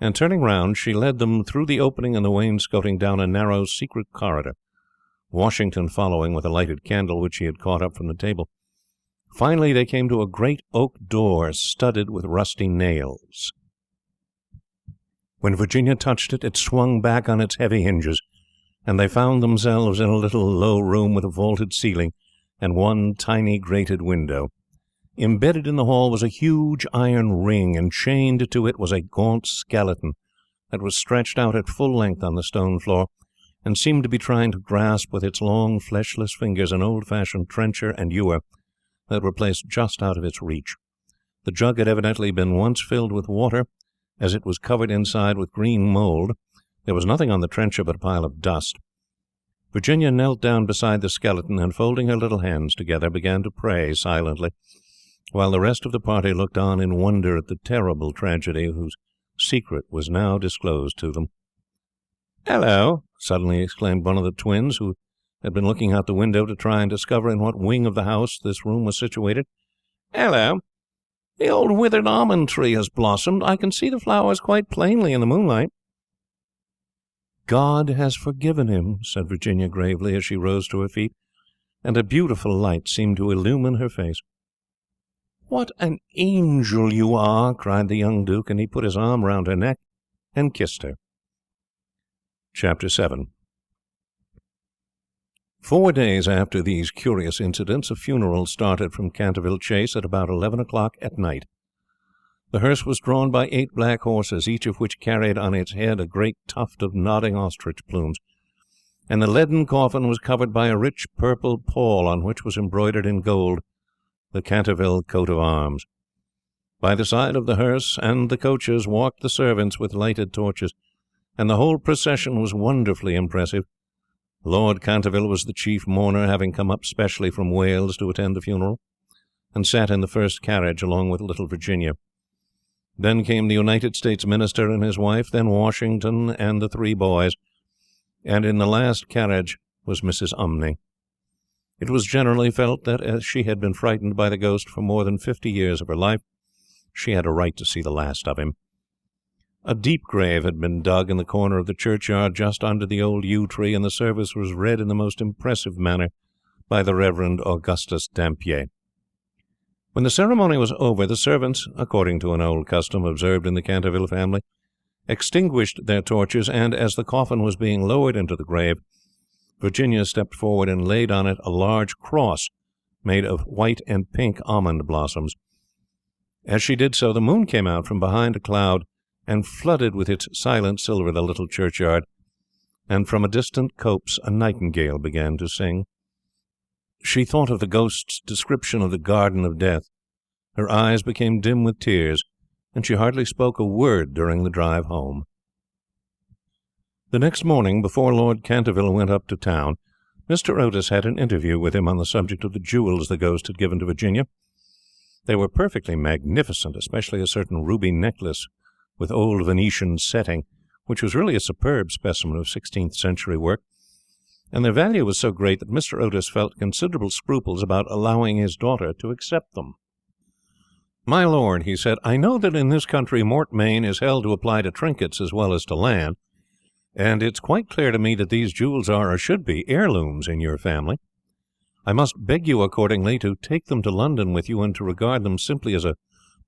and turning round she led them through the opening in the wainscoting down a narrow secret corridor, Washington following with a lighted candle which he had caught up from the table. Finally they came to a great oak door studded with rusty nails. When Virginia touched it, it swung back on its heavy hinges, and they found themselves in a little low room with a vaulted ceiling and one tiny grated window. Embedded in the hall was a huge iron ring, and chained to it was a gaunt skeleton that was stretched out at full length on the stone floor, and seemed to be trying to grasp with its long fleshless fingers an old-fashioned trencher and ewer that were placed just out of its reach. The jug had evidently been once filled with water, as it was covered inside with green mould. There was nothing on the trencher but a pile of dust. Virginia knelt down beside the skeleton, and folding her little hands together began to pray silently, while the rest of the party looked on in wonder at the terrible tragedy whose secret was now disclosed to them. "Hello!" suddenly exclaimed one of the twins, who had been looking out the window to try and discover in what wing of the house this room was situated. "Hello! The old withered almond tree has blossomed. I can see the flowers quite plainly in the moonlight." "God has forgiven him," said Virginia gravely as she rose to her feet, and a beautiful light seemed to illumine her face. "What an angel you are!" cried the young Duke, and he put his arm round her neck and kissed her. Chapter 7. 4 days after these curious incidents, a funeral started from Canterville Chase at about 11 o'clock at night. The hearse was drawn by 8 black horses, each of which carried on its head a great tuft of nodding ostrich plumes, and the leaden coffin was covered by a rich purple pall on which was embroidered in gold the Canterville coat of arms. By the side of the hearse and the coaches walked the servants with lighted torches, and the whole procession was wonderfully impressive. Lord Canterville was the chief mourner, having come up specially from Wales to attend the funeral, and sat in the first carriage along with little Virginia. Then came the United States Minister and his wife, then Washington and the 3 boys, and in the last carriage was Mrs. Umney. It was generally felt that, as she had been frightened by the ghost for more than 50 years of her life, she had a right to see the last of him. A deep grave had been dug in the corner of the churchyard just under the old yew tree, and the service was read in the most impressive manner by the Reverend Augustus Dampier. When the ceremony was over, the servants, according to an old custom observed in the Canterville family, extinguished their torches, and, as the coffin was being lowered into the grave, Virginia stepped forward and laid on it a large cross made of white and pink almond blossoms. As she did so, the moon came out from behind a cloud and flooded with its silent silver the little churchyard, and from a distant copse a nightingale began to sing. She thought of the ghost's description of the Garden of Death. Her eyes became dim with tears, and she hardly spoke a word during the drive home. The next morning, before Lord Canterville went up to town, Mr. Otis had an interview with him on the subject of the jewels the ghost had given to Virginia. They were perfectly magnificent, especially a certain ruby necklace with old Venetian setting, which was really a superb specimen of 16th-century work, and their value was so great that Mr. Otis felt considerable scruples about allowing his daughter to accept them. "My lord," he said, "I know that in this country mortmain is held to apply to trinkets as well as to land, and it's quite clear to me that these jewels are, or should be, heirlooms in your family. I must beg you accordingly to take them to London with you, and to regard them simply as a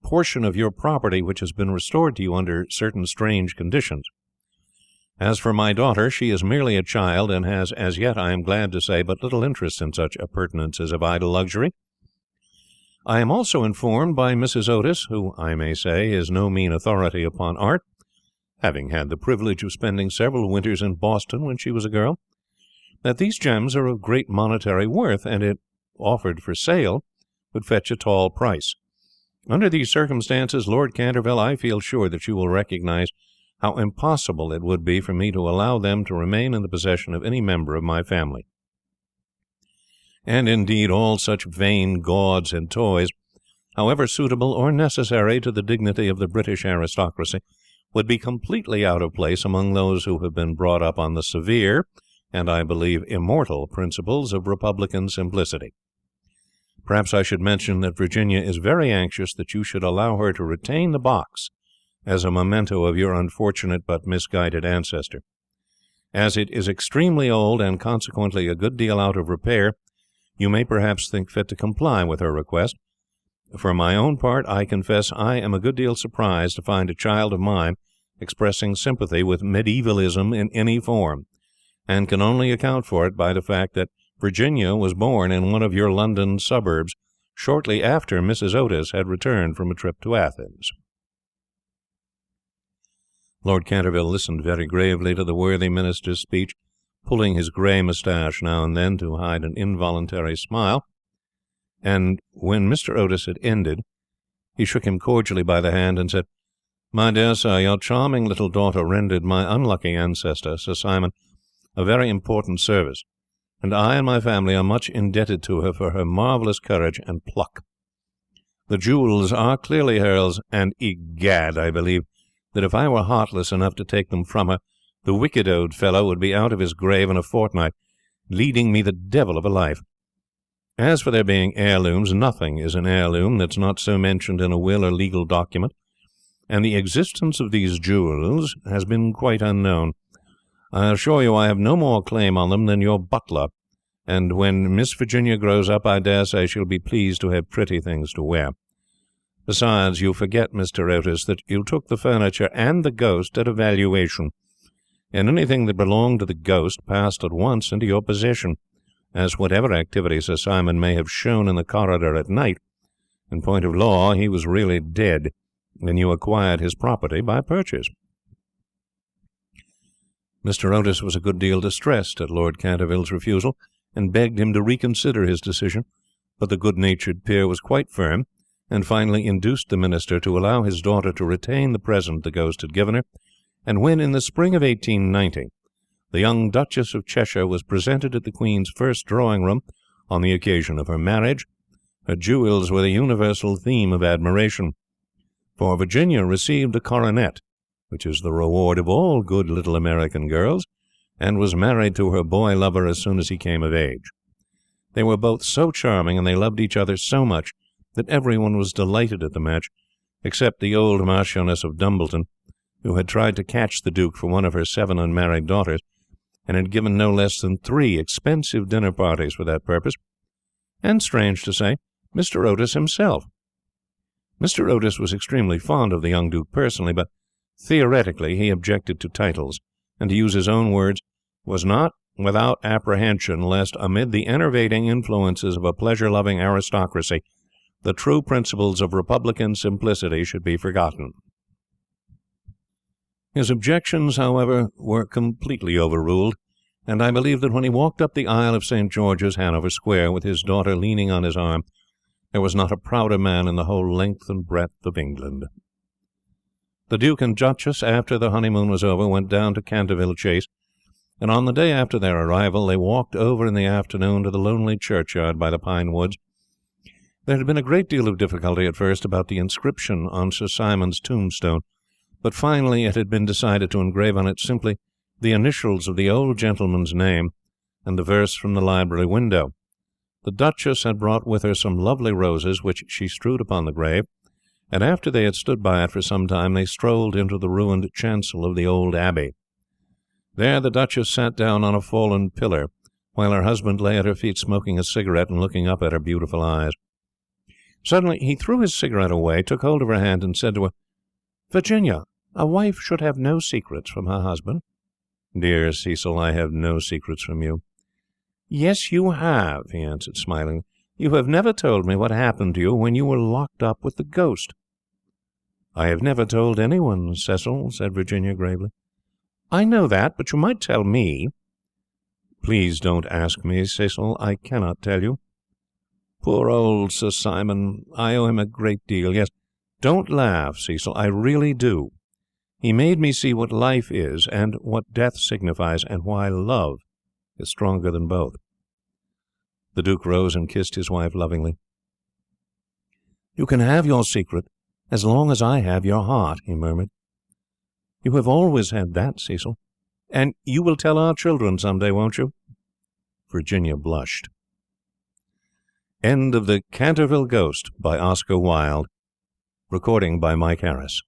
portion of your property which has been restored to you under certain strange conditions. As for my daughter, she is merely a child, and has as yet, I am glad to say, but little interest in such appurtenances of idle luxury. I am also informed by Mrs. Otis, who, I may say, is no mean authority upon art, having had the privilege of spending several winters in Boston when she was a girl, that these gems are of great monetary worth, and if offered for sale would fetch a tall price. Under these circumstances, Lord Canterville, I feel sure that you will recognize how impossible it would be for me to allow them to remain in the possession of any member of my family. And indeed all such vain gauds and toys, however suitable or necessary to the dignity of the British aristocracy, would be completely out of place among those who have been brought up on the severe, and I believe immortal, principles of republican simplicity. Perhaps I should mention that Virginia is very anxious that you should allow her to retain the box as a memento of your unfortunate but misguided ancestor. As it is extremely old, and consequently a good deal out of repair, you may perhaps think fit to comply with her request. For my own part, I confess I am a good deal surprised to find a child of mine expressing sympathy with medievalism in any form, and can only account for it by the fact that Virginia was born in one of your London suburbs shortly after Mrs. Otis had returned from a trip to Athens." Lord Canterville listened very gravely to the worthy minister's speech, pulling his grey moustache now and then to hide an involuntary smile, and when Mr. Otis had ended, he shook him cordially by the hand and said, "My dear sir, your charming little daughter rendered my unlucky ancestor, Sir Simon, a very important service, and I and my family are much indebted to her for her marvellous courage and pluck. The jewels are clearly hers, and egad, I believe that if I were heartless enough to take them from her, the wicked old fellow would be out of his grave in a fortnight, leading me the devil of a life. As for their being heirlooms, nothing is an heirloom that's not so mentioned in a will or legal document, and the existence of these jewels has been quite unknown. I assure you I have no more claim on them than your butler, and when Miss Virginia grows up I dare say she'll be pleased to have pretty things to wear. Besides, you forget, Mr. Otis, that you took the furniture and the ghost at a valuation, and anything that belonged to the ghost passed at once into your possession, as whatever activity Sir Simon may have shown in the corridor at night, in point of law he was really dead, and you acquired his property by purchase." Mr. Otis was a good deal distressed at Lord Canterville's refusal, and begged him to reconsider his decision, but the good-natured peer was quite firm, and finally induced the minister to allow his daughter to retain the present the ghost had given her, and when, in the spring of 1890, the young Duchess of Cheshire was presented at the Queen's first drawing-room on the occasion of her marriage. Her jewels were the universal theme of admiration. For Virginia received a coronet, which is the reward of all good little American girls, and was married to her boy lover as soon as he came of age. They were both so charming, and they loved each other so much, that everyone was delighted at the match, except the old Marchioness of Dumbleton, who had tried to catch the Duke for one of her 7 unmarried daughters, and had given no less than 3 expensive dinner parties for that purpose, and, strange to say, Mr. Otis himself. Mr. Otis was extremely fond of the young Duke personally, but theoretically he objected to titles, and, to use his own words, was not without apprehension lest, amid the enervating influences of a pleasure-loving aristocracy, the true principles of republican simplicity should be forgotten. His objections, however, were completely overruled, and I believe that when he walked up the aisle of St. George's, Hanover Square, with his daughter leaning on his arm, there was not a prouder man in the whole length and breadth of England. The Duke and Duchess, after the honeymoon was over, went down to Canterville Chase, and on the day after their arrival they walked over in the afternoon to the lonely churchyard by the pine woods. There had been a great deal of difficulty at first about the inscription on Sir Simon's tombstone, but finally it had been decided to engrave on it simply the initials of the old gentleman's name and the verse from the library window. The Duchess had brought with her some lovely roses, which she strewed upon the grave, and after they had stood by it for some time they strolled into the ruined chancel of the old abbey. There the Duchess sat down on a fallen pillar, while her husband lay at her feet smoking a cigarette and looking up at her beautiful eyes. Suddenly he threw his cigarette away, took hold of her hand, and said to her, "Virginia, a wife should have no secrets from her husband." "Dear Cecil, I have no secrets from you." "Yes, you have," he answered, smiling. "You have never told me what happened to you when you were locked up with the ghost." "I have never told anyone, Cecil," said Virginia gravely. "I know that, but you might tell me." "Please don't ask me, Cecil. I cannot tell you." "Poor old Sir Simon. I owe him a great deal. Yes, don't laugh, Cecil. I really do. He made me see what life is, and what death signifies, and why love is stronger than both." The Duke rose and kissed his wife lovingly. "You can have your secret as long as I have your heart," he murmured. "You have always had that, Cecil. And you will tell our children some day, won't you?" Virginia blushed. End of the Canterville Ghost by Oscar Wilde. Recording by Mike Harris.